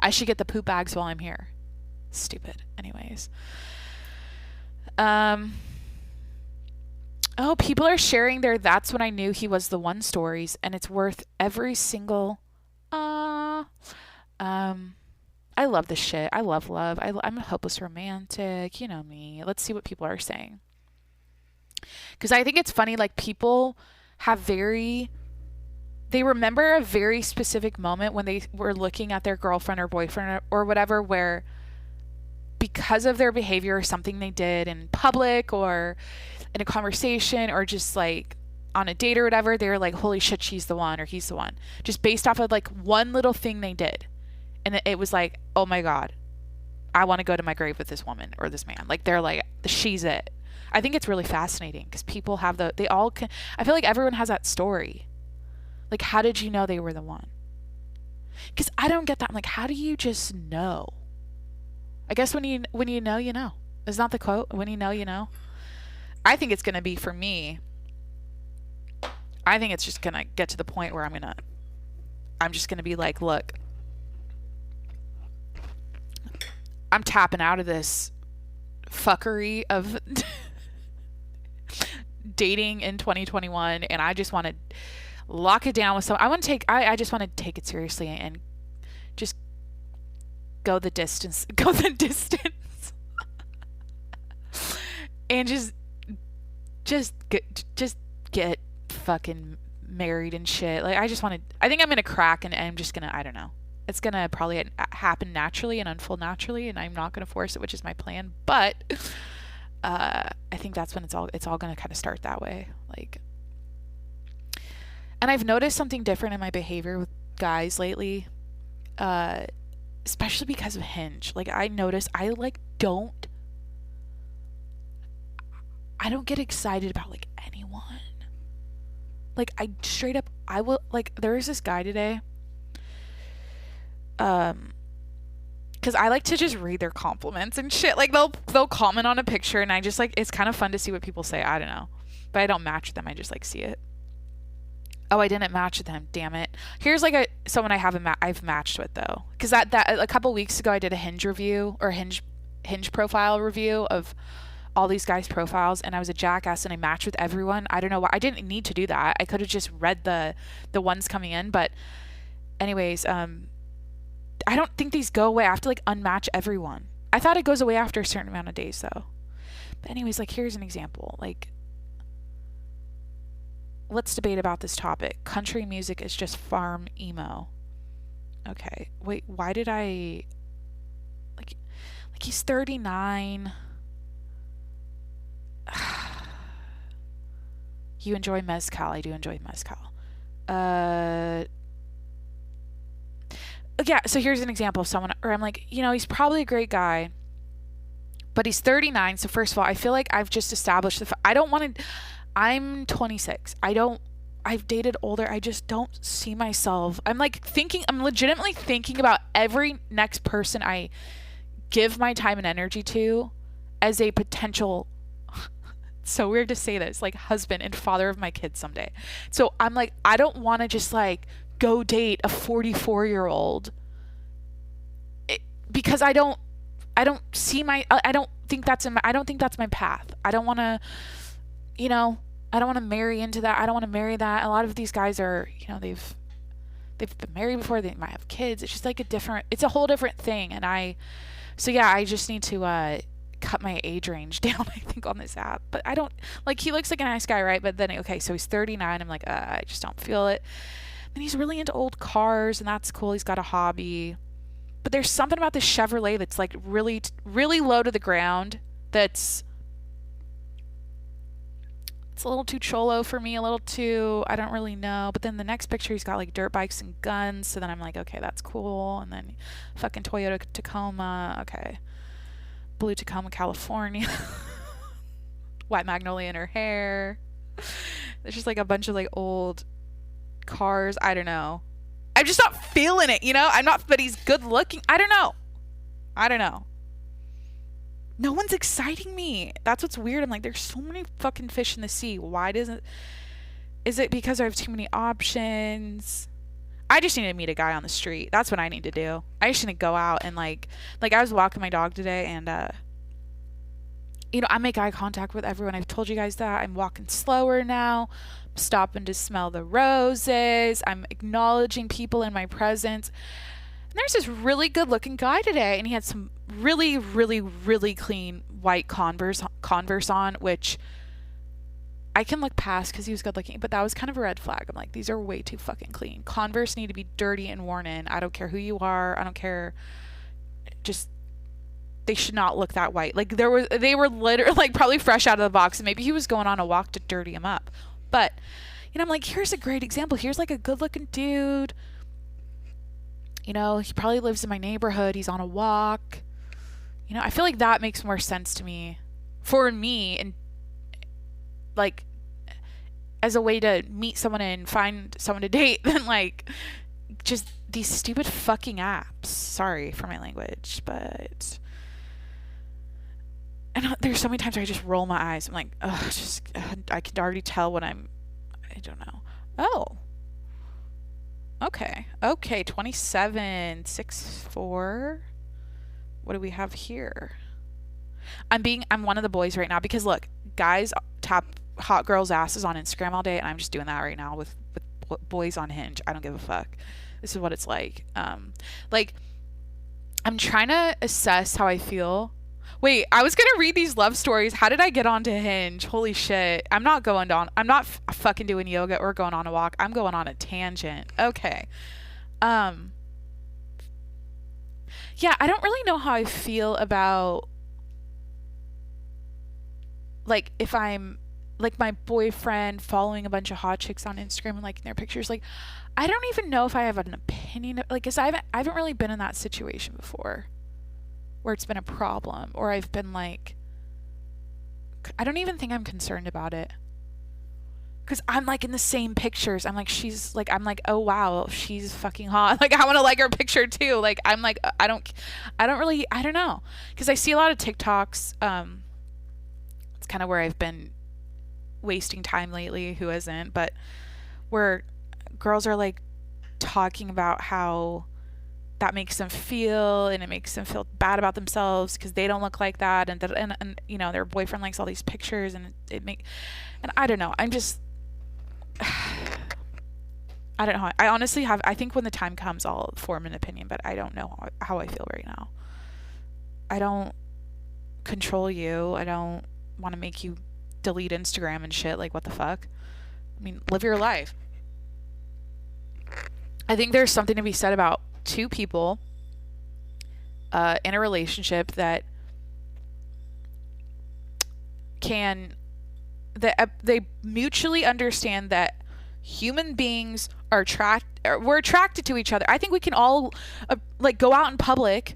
I should get the poop bags while I'm here. Stupid. Anyways. Oh, people are sharing their "That's When I Knew He Was the One" stories, and it's worth every single... I love this shit. I love love. I'm a hopeless romantic. You know me. Let's see what people are saying. Because I think it's funny, like, people have they remember a very specific moment when they were looking at their girlfriend or boyfriend or whatever, where because of their behavior or something they did in public or in a conversation or just like on a date or whatever, they were like, holy shit, she's the one or he's the one. Just based off of like one little thing they did. And it was like, oh my God, I want to go to my grave with this woman or this man. Like, they're like, she's it. I think it's really fascinating because people have I feel like everyone has that story. Like, how did you know they were the one? Because I don't get that. I'm like, how do you just know? I guess when you know, you know. Is not the quote? When you know, you know. I think it's going to be, for me, I think it's just going to get to the point where I'm just going to be like, look, I'm tapping out of this fuckery of dating in 2021, and I just want to lock it down with I just want to take it seriously and just go the distance and just get fucking married and shit. Like, I think I'm gonna crack, and I'm just gonna, I don't know, it's gonna probably happen naturally and unfold naturally, and I'm not gonna force it, which is my plan. But I think that's when it's all gonna kind of start that way. Like, and I've noticed something different in my behavior with guys lately, especially because of Hinge. Like, I notice I don't get excited about like anyone. Like, I straight up, I will, like, there was this guy today, because I like to just read their compliments and shit. Like, they'll comment on a picture, and I just, like, it's kind of fun to see what people say. I don't know, but I don't match them. I just like see it. Oh, I didn't match with him. Damn it. Here's like someone I've matched with though, because that a couple weeks ago I did a Hinge review or Hinge profile review of all these guys' profiles, and I was a jackass and I matched with everyone. I don't know why. I didn't need to do that. I could have just read the ones coming in, but anyways, I don't think these go away. I have to like unmatch everyone. I thought it goes away after a certain amount of days though. But anyways, like here's an example. Like, let's debate about this topic. Country music is just farm emo. Okay. Wait, why did I like he's 39. You enjoy mezcal. I do enjoy mezcal. Yeah, so here's an example of someone, or I'm like, he's probably a great guy, but he's 39. So first of all, I feel like I've just established I don't want to, I'm 26. I've dated older. I just don't see myself. I'm legitimately thinking about every next person I give my time and energy to as a potential, so weird to say this, like husband and father of my kids someday. So I'm like, I don't want to just like go date a 44-year-old because I don't see I don't think that's my path. I don't want to, I don't want to marry into that. I don't want to marry that. A lot of these guys are, they've been married before. They might have kids. It's just like it's a whole different thing. And I just need to cut my age range down, I think, on this app. But I don't, like, he looks like a nice guy, right? But then, okay, so he's 39. I'm like, I just don't feel it. And he's really into old cars, and that's cool. He's got a hobby. But there's something about this Chevrolet that's like really, really low to the ground. It's a little too cholo for me, a little too, I don't really know. But then the next picture, he's got like dirt bikes and guns. So then I'm like, okay, that's cool. And then fucking Toyota Tacoma. Okay. Blue Tacoma, California. White magnolia in her hair. There's just like a bunch of like old cars. I don't know. I'm just not feeling it, but he's good looking. I don't know. No one's exciting me. That's what's weird. I'm like, there's so many fucking fish in the sea. Is it because I have too many options? I just need to meet a guy on the street. That's what I need to do. I just need to go out and like I was walking my dog today, and I make eye contact with everyone. I've told you guys that. I'm walking slower now. I'm stopping to smell the roses. I'm acknowledging people in my presence. And there's this really good looking guy today, and he had some really, really, really clean white Converse on, which I can look past because he was good looking, but that was kind of a red flag. I'm like, these are way too fucking clean. Converse need to be dirty and worn in. I don't care who you are. I don't care. Just, they should not look that white. Like they were literally like probably fresh out of the box, and maybe he was going on a walk to dirty them up. But, I'm like, here's a great example. Here's like a good looking dude. He probably lives in my neighborhood. He's on a walk. I feel like that makes more sense to me, for me, and like as a way to meet someone and find someone to date than like just these stupid fucking apps. Sorry for my language, but and there's so many times where I just roll my eyes. I'm like, I can already tell when I don't know. Oh. Okay, 27, 6'4". What do we have here? I'm one of the boys right now because look, guys tap hot girls' asses on Instagram all day, and I'm just doing that right now with boys on Hinge. I don't give a fuck. This is what it's like. Like I'm trying to assess how I feel. Wait, I was gonna read these love stories. How did I get onto Hinge? Holy shit! I'm not fucking doing yoga or going on a walk. I'm going on a tangent. Okay. Yeah, I don't really know how I feel about like if I'm like my boyfriend following a bunch of hot chicks on Instagram and liking their pictures. Like, I don't even know if I have an opinion. Like, 'cause I haven't really been in that situation before, where it's been a problem, or I've been like, I don't even think I'm concerned about it. 'Cause I'm like in the same pictures. I'm like, oh wow, she's fucking hot. Like, I want to like her picture too. Like, I'm like, I don't know. 'Cause I see a lot of TikToks. It's kind of where I've been wasting time lately. Who isn't? But where girls are like talking about how that makes them feel, and it makes them feel bad about themselves because they don't look like that, and you know, their boyfriend likes all these pictures, and and I don't know. I'm just I don't know. I honestly I think when the time comes, I'll form an opinion, but I don't know how I feel right now. I don't control you. I don't want to make you delete Instagram and shit. Like, what the fuck? I mean, live your life. I think there's something to be said about two people in a relationship that they mutually understand that human beings are we're attracted to each other. I think we can all like go out in public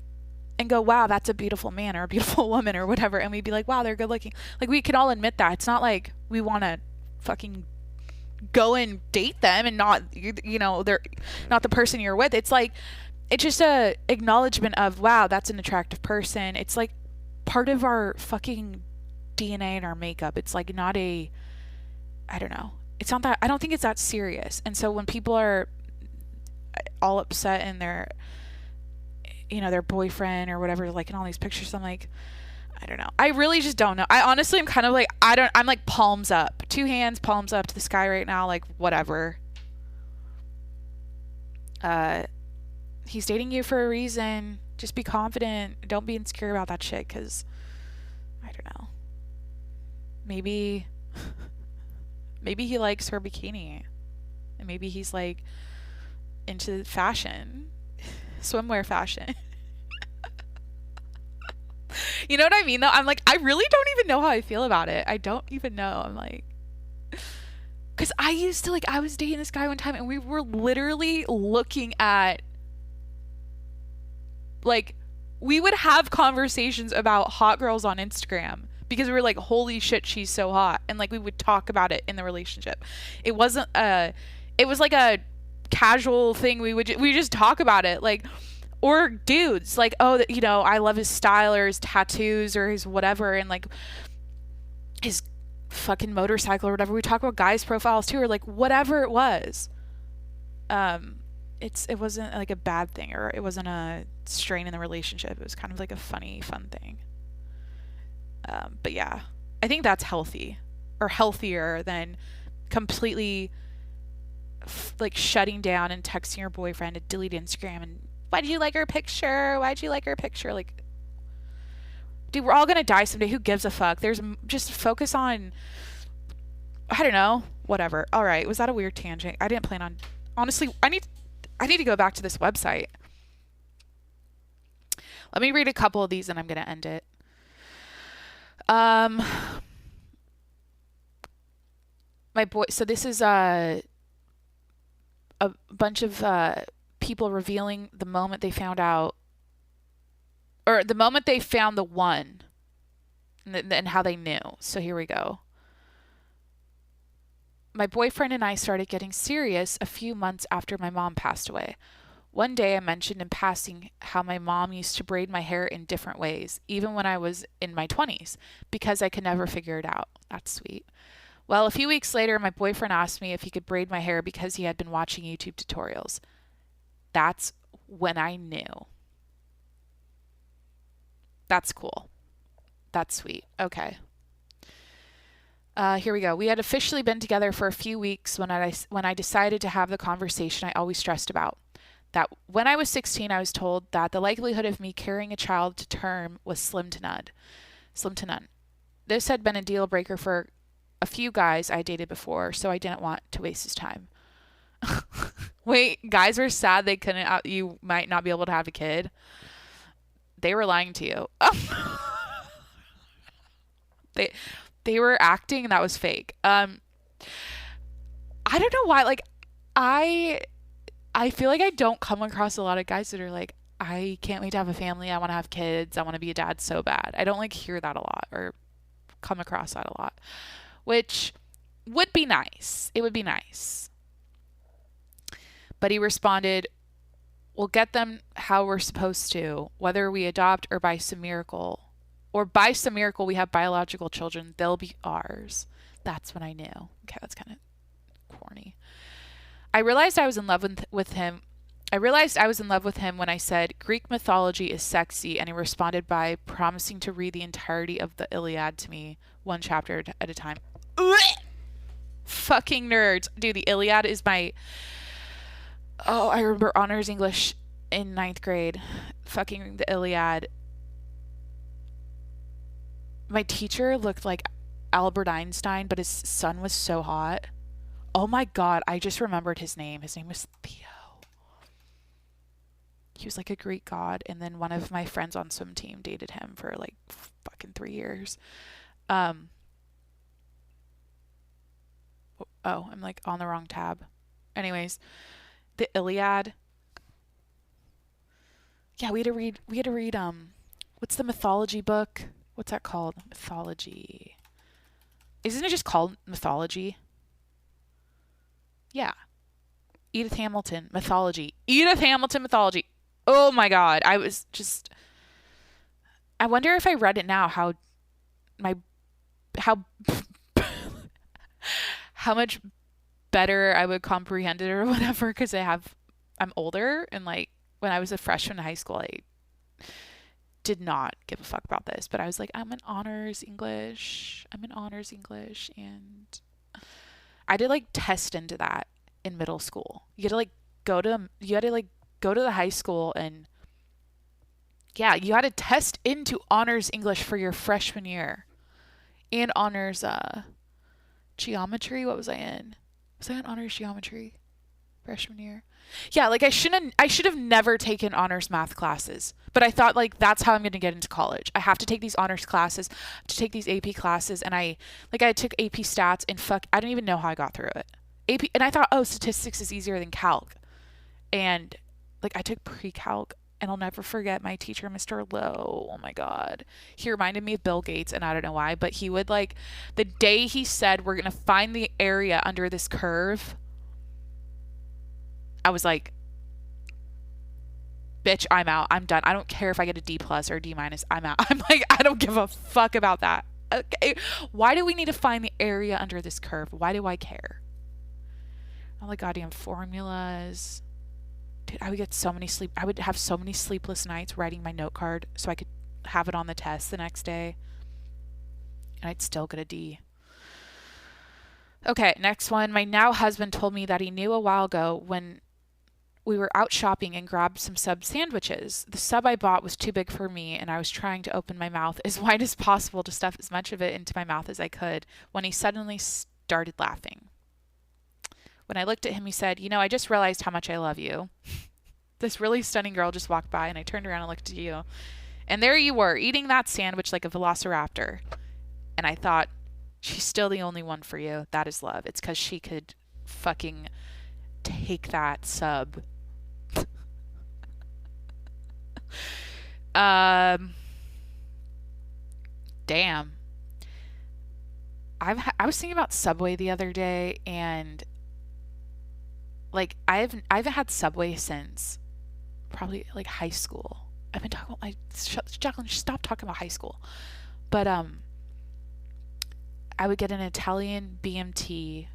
and go, wow, that's a beautiful man or a beautiful woman or whatever, and we'd be like, wow, they're good looking. Like, we can all admit that. It's not like we want to fucking go and date them and not, you know, they're not the person you're with. It's like, it's just a acknowledgement of, wow, that's an attractive person. It's like part of our fucking DNA and our makeup. It's like not I don't know. It's not that, I don't think it's that serious. And so when people are all upset and their, you know, their boyfriend or whatever, like in all these pictures, I'm like, I don't know. I really just don't know. I honestly am kind of like, I'm like palms up, 2 hands, palms up to the sky right now. Like, whatever. He's dating you for a reason. Just be confident. Don't be insecure about that shit. 'Cause I don't know. Maybe he likes her bikini, and maybe he's like into fashion, swimwear fashion. You know what I mean, though? I'm like, I really don't even know how I feel about it. I don't even know. I'm like, because I used to, like, I was dating this guy one time, and we were literally looking at, like, we would have conversations about hot girls on Instagram because we were like, holy shit, she's so hot. And like, we would talk about it in the relationship. It was like a casual thing. We just talk about it. Like, or dudes, like, oh, you know, I love his style or his tattoos or his whatever, and like his fucking motorcycle or whatever. We talk about guys' profiles too, or like whatever it was. It wasn't like a bad thing, or it wasn't a strain in the relationship. It was kind of like a funny, fun thing. But yeah, I think that's healthy, or healthier than completely like shutting down and texting your boyfriend to delete Instagram and, why'd you like her picture? Why'd you like her picture? Like, dude, we're all gonna die someday. Who gives a fuck? Just focus on, I don't know, whatever. All right, was that a weird tangent? I didn't plan on. Honestly, I need to go back to this website. Let me read a couple of these and I'm gonna end it. So this is a bunch of people revealing the moment they found out, or the moment they found the one, and how they knew. So here we go. My boyfriend and I started getting serious a few months after my mom passed away. One day I mentioned in passing how my mom used to braid my hair in different ways, even when I was in my 20s, because I could never figure it out. That's sweet. Well, a few weeks later, my boyfriend asked me if he could braid my hair because he had been watching YouTube tutorials. That's when I knew. That's cool. That's sweet. Okay. Here we go. We had officially been together for a few weeks when I decided to have the conversation I always stressed about. That when I was 16, I was told that the likelihood of me carrying a child to term was slim to none. Slim to none. This had been a deal breaker for a few guys I dated before, so I didn't want to waste his time. Wait, guys were sad they couldn't, you might not be able to have a kid. They were lying to you. They were acting, and that was fake. I don't know why, like, I feel like I don't come across a lot of guys that are like, I can't wait to have a family, I want to have kids, I want to be a dad so bad. I don't like hear that a lot, or come across that a lot, which would be nice. It would be nice. But he responded, we'll get them how we're supposed to, whether we adopt or by some miracle. Or by some miracle we have biological children, they'll be ours. That's when I knew. Okay, that's kind of corny. I realized I was in love with him. I realized I was in love with him when I said Greek mythology is sexy, and he responded by promising to read the entirety of the Iliad to me, one chapter at a time. Fucking nerds. Dude, the Iliad is my... Oh, I remember honors English in ninth grade. Fucking the Iliad. My teacher looked like Albert Einstein, but his son was so hot. Oh my God, I just remembered his name. His name was Theo. He was like a Greek god, and then one of my friends on swim team dated him for like fucking 3 years. Oh, I'm like on the wrong tab. Anyways, the Iliad. Yeah, we had to read what's the mythology book? What's that called? Mythology. Isn't it just called mythology? Yeah. Edith Hamilton mythology. Edith Hamilton mythology. Oh my God. I wonder if I read it now how how how much better I would comprehend it or whatever, because I'm older, and like when I was a freshman in high school, I did not give a fuck about this, but I was like, I'm in honors English, and I did like test into that in middle school. You had to like go to the high school, and yeah, you had to test into honors English for your freshman year, and honors geometry. What was I in? Was I in honors geometry freshman year? Yeah, like I should have never taken honors math classes, but I thought like that's how I'm going to get into college. I have to take these honors classes, to take these AP classes, and I took AP stats, and I don't even know how I got through it. AP, and I thought, oh, statistics is easier than calc. And like I took pre-calc, and I'll never forget my teacher, Mr. Lowe. Oh my God. He reminded me of Bill Gates, and I don't know why, but he would like, the day he said, we're going to find the area under this curve, I was like, bitch, I'm out. I'm done. I don't care if I get a D plus or a D minus. I'm out. I'm like, I don't give a fuck about that. Okay. Why do we need to find the area under this curve? Why do I care? All the goddamn formulas. Dude, I would have so many sleepless nights writing my note card so I could have it on the test the next day. And I'd still get a D. Okay, next one. My now husband told me that he knew a while ago when we were out shopping and grabbed some sub sandwiches. The sub I bought was too big for me, and I was trying to open my mouth as wide as possible to stuff as much of it into my mouth as I could when he suddenly started laughing. When I looked at him, he said, "You know, I just realized how much I love you." This really stunning girl just walked by, and I turned around and looked at you. And there you were, eating that sandwich like a velociraptor. And I thought, she's still the only one for you. That is love. It's because she could fucking take that sub. Damn. I was thinking about Subway the other day, and like I haven't had Subway since probably like high school. I've been talking about Jacqueline, stop talking about high school. But I would get an Italian BMT.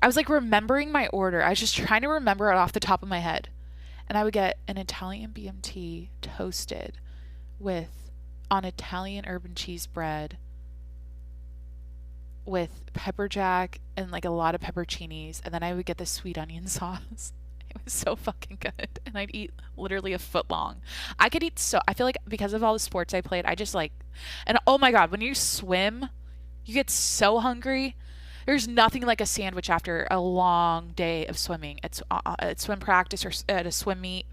I was like remembering my order. I was just trying to remember it off the top of my head. And I would get an Italian BMT toasted on Italian urban cheese bread with pepper jack and like a lot of pepperoncinis, and then I would get the sweet onion sauce. It was so fucking good, and I'd eat literally a foot long. I feel like because of all the sports I played, I just like, and oh my God, when you swim, you get so hungry. There's nothing like a sandwich after a long day of swimming. It's at swim practice or at a swim meet.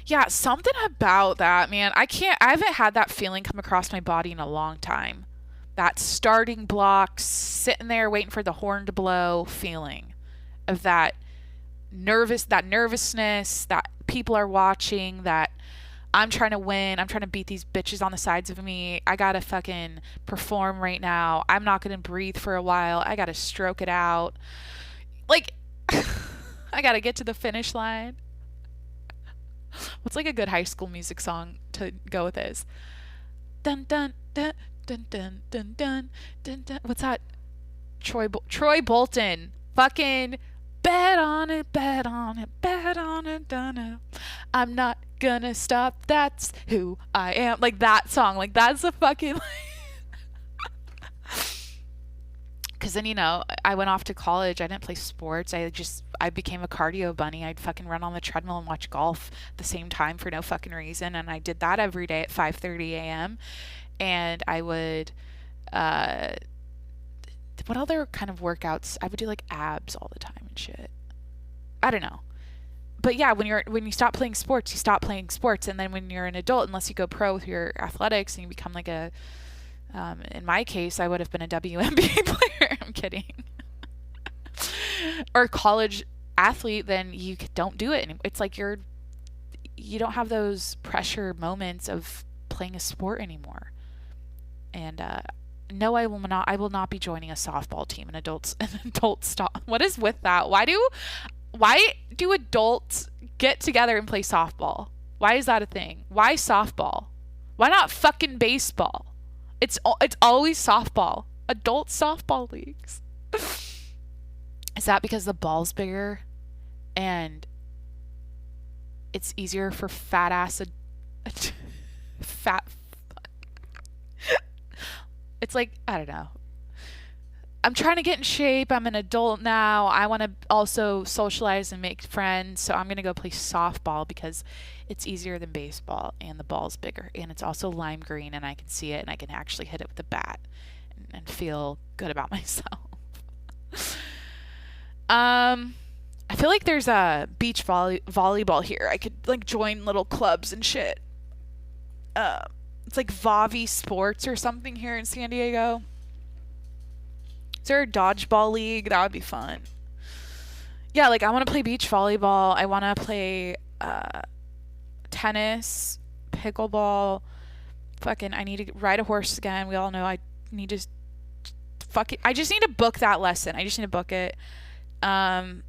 Yeah, something about that, man. I haven't had that feeling come across my body in a long time. That starting block, sitting there waiting for the horn to blow feeling of that nervousness, that people are watching, that I'm trying to win. I'm trying to beat these bitches on the sides of me. I gotta fucking perform right now. I'm not gonna breathe for a while. I gotta stroke it out. Like, I gotta get to the finish line. What's like a good high school music song to go with this? Dun dun dun dun dun dun dun dun dun. What's that? Troy Bolton. Fucking bet on it, bet on it, bet on it, don't know. I'm not gonna stop. That's who I am. Like that song. Like that's a fucking. Because then, I went off to college. I didn't play sports. I became a cardio bunny. I'd fucking run on the treadmill and watch golf at the same time for no fucking reason. And I did that every day at 5:30 a.m. And I would, what other kind of workouts? I would do like abs all the time and shit. I don't know. But yeah, when you stop playing sports, you stop playing sports. And then when you're an adult, unless you go pro with your athletics and you become like a, in my case, I would have been a WNBA player. I'm kidding. Or college athlete, then you don't do it anymore. It's like you don't have those pressure moments of playing a sport anymore. And no, I will not be joining a softball team. An adult stop. What is with that? Why do adults get together and play softball? Why is that a thing? Why softball? Why not fucking baseball? It's always softball. Adult softball leagues. Is that because the ball's bigger and it's easier for fat ass fat? It's like, I don't know. I'm trying to get in shape. I'm an adult now. I want to also socialize and make friends. So I'm going to go play softball because it's easier than baseball and the ball's bigger. And it's also lime green and I can see it and I can actually hit it with a bat and feel good about myself. I feel like there's a beach volleyball here. I could like join little clubs and shit. It's like Vavi Sports or something here in San Diego. Is there a dodgeball league? That would be fun. Yeah, like I want to play beach volleyball. I want to play tennis, pickleball. Fucking, I need to ride a horse again. We all know I need to I just need to book that lesson. I just need to book it. I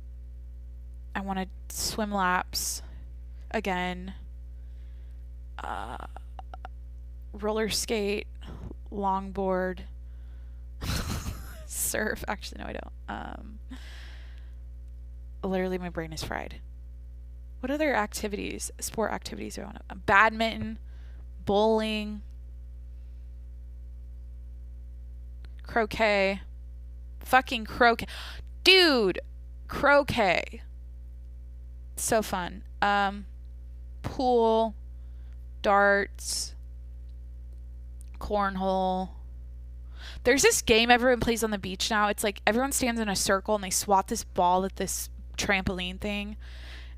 want to swim laps again. Roller skate, longboard, surf. Actually, no, I don't. Literally, my brain is fried. What other sport activities are on it? Badminton, bowling, croquet. Fucking croquet. Dude, croquet. So fun. Pool, darts, cornhole. There's this game everyone plays on the beach now. It's like everyone stands in a circle and they swat this ball at this trampoline thing.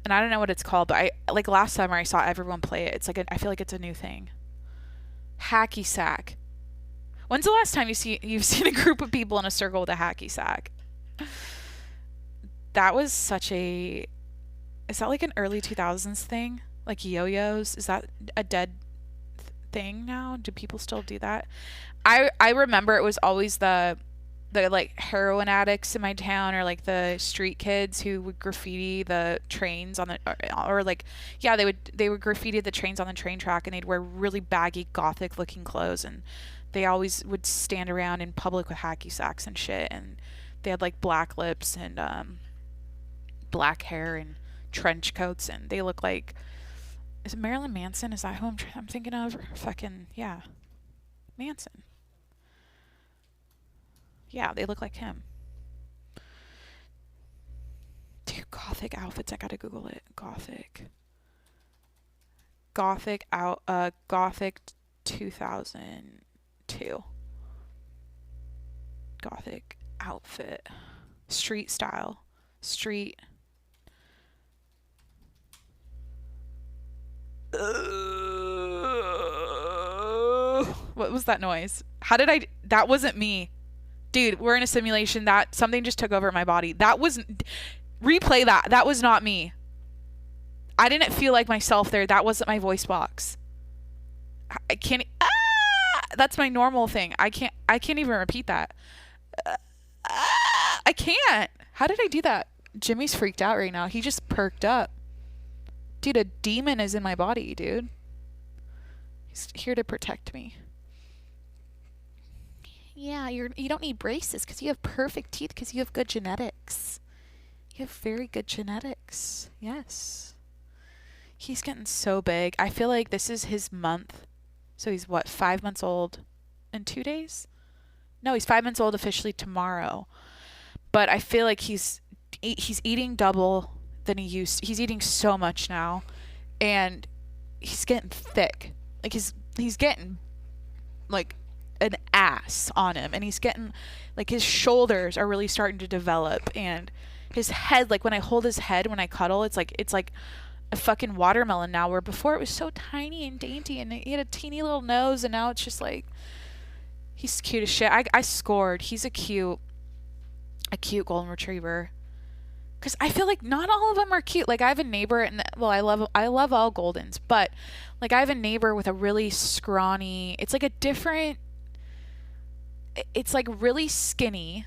And I don't know what it's called, but like last summer I saw everyone play it. It's like I feel like it's a new thing. Hacky sack. When's the last time you've seen a group of people in a circle with a hacky sack? That was is that like an early 2000s thing? Like yo-yos? Is that a dead thing now? Do people still do that? I remember it was always the like heroin addicts in my town, or like the street kids who would graffiti the trains on the or like, yeah, they would graffiti the trains on the train track, and they'd wear really baggy gothic looking clothes, and they always would stand around in public with hacky sacks and shit, and they had like black lips and black hair and trench coats, and they look like, is it Marilyn Manson? Is that who I'm thinking of? Fucking, yeah, Manson. Yeah, they look like him. Dude, gothic outfits. I gotta Google it. Gothic 2002. Gothic outfit. Street style. Street. What was that noise? That wasn't me. Dude, we're in a simulation. That something just took over my body. Replay that. That was not me. I didn't feel like myself there. That wasn't my voice box. I can't. That's my normal thing. I can't even repeat that. I can't. How did I do that? Jimmy's freaked out right now. He just perked up. Dude, a demon is in my body, dude. He's here to protect me. Yeah, you don't need braces because you have perfect teeth because you have good genetics. You have very good genetics. Yes. He's getting so big. I feel like this is his month. So he's what, 5 months old in 2 days? No, he's 5 months old officially tomorrow. But I feel like he's eating double than he used. He's eating so much now, and he's getting thick. Like he's getting like an ass on him, and he's getting like his shoulders are really starting to develop, and his head, like when I hold his head when I cuddle, it's like a fucking watermelon now, where before it was so tiny and dainty and he had a teeny little nose, and now it's just like he's cute as shit. I scored. He's a cute golden retriever. Because I feel like not all of them are cute. Like I have a neighbor, and well, I love all Goldens, but like I have a neighbor with a really scrawny. It's like a different. It's like really skinny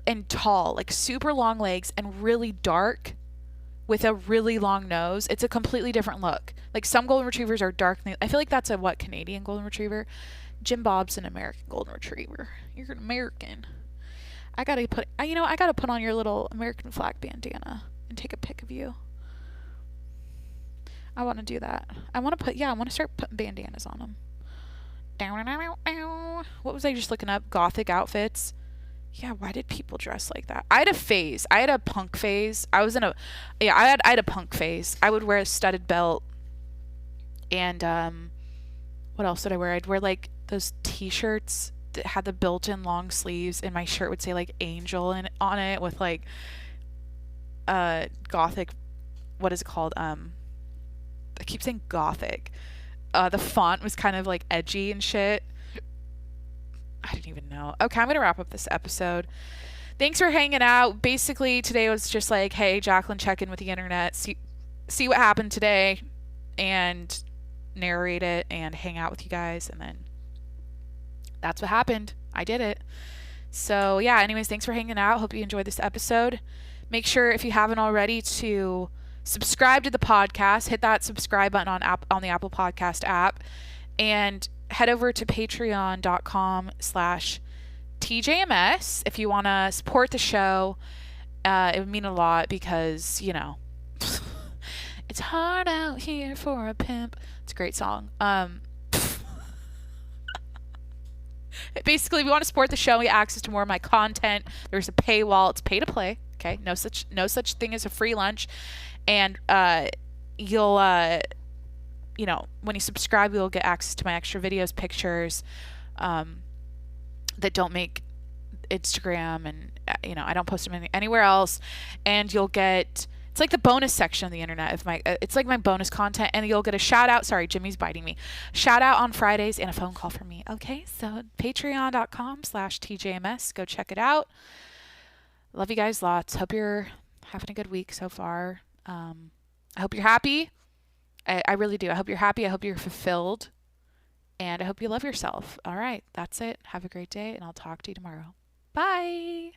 and tall, like super long legs and really dark, with a really long nose. It's a completely different look. Like some golden retrievers are dark. I feel like that's a Canadian golden retriever. Jim Bob's an American golden retriever. You're an American. I gotta put on your little American flag bandana and take a pic of you. I want to do that. I want to start putting bandanas on them. What was I just looking up? Gothic outfits. Yeah, why did people dress like that? I had a phase. I had a punk phase. I had a punk phase. I would wear a studded belt, and what else did I wear? I'd wear like those t-shirts that had the built-in long sleeves, and my shirt would say like angel on it with like gothic, what is it called? I keep saying gothic. The font was kind of like edgy and shit. I didn't even know. Okay, I'm gonna wrap up this episode. Thanks for hanging out. Basically today was just like, hey, Jacqueline, check in with the internet, see what happened today, and narrate it and hang out with you guys, and then that's what happened. I did it. So yeah, anyways, thanks for hanging out. Hope you enjoyed this episode. Make sure, if you haven't already, to subscribe to the podcast. Hit that subscribe button on the Apple Podcast app, and head over to patreon.com/TJMS if you want to support the show. It would mean a lot because, it's hard out here for a pimp. It's a great song. Basically, if you want to support the show and get access to more of my content, there's a paywall. It's pay to play. Okay, no such thing as a free lunch, and you'll when you subscribe, you'll get access to my extra videos, pictures that don't make Instagram, and I don't post them anywhere else, and you'll get. It's like the bonus section of the internet of it's like my bonus content, and you'll get a shout out. Sorry, Jimmy's biting me. Shout out on Fridays and a phone call from me. Okay, so patreon.com/TJMS. Go check it out. Love you guys lots. Hope you're having a good week so far. I hope you're happy. I really do. I hope you're happy. I hope you're fulfilled. And I hope you love yourself. All right, that's it. Have a great day, and I'll talk to you tomorrow. Bye.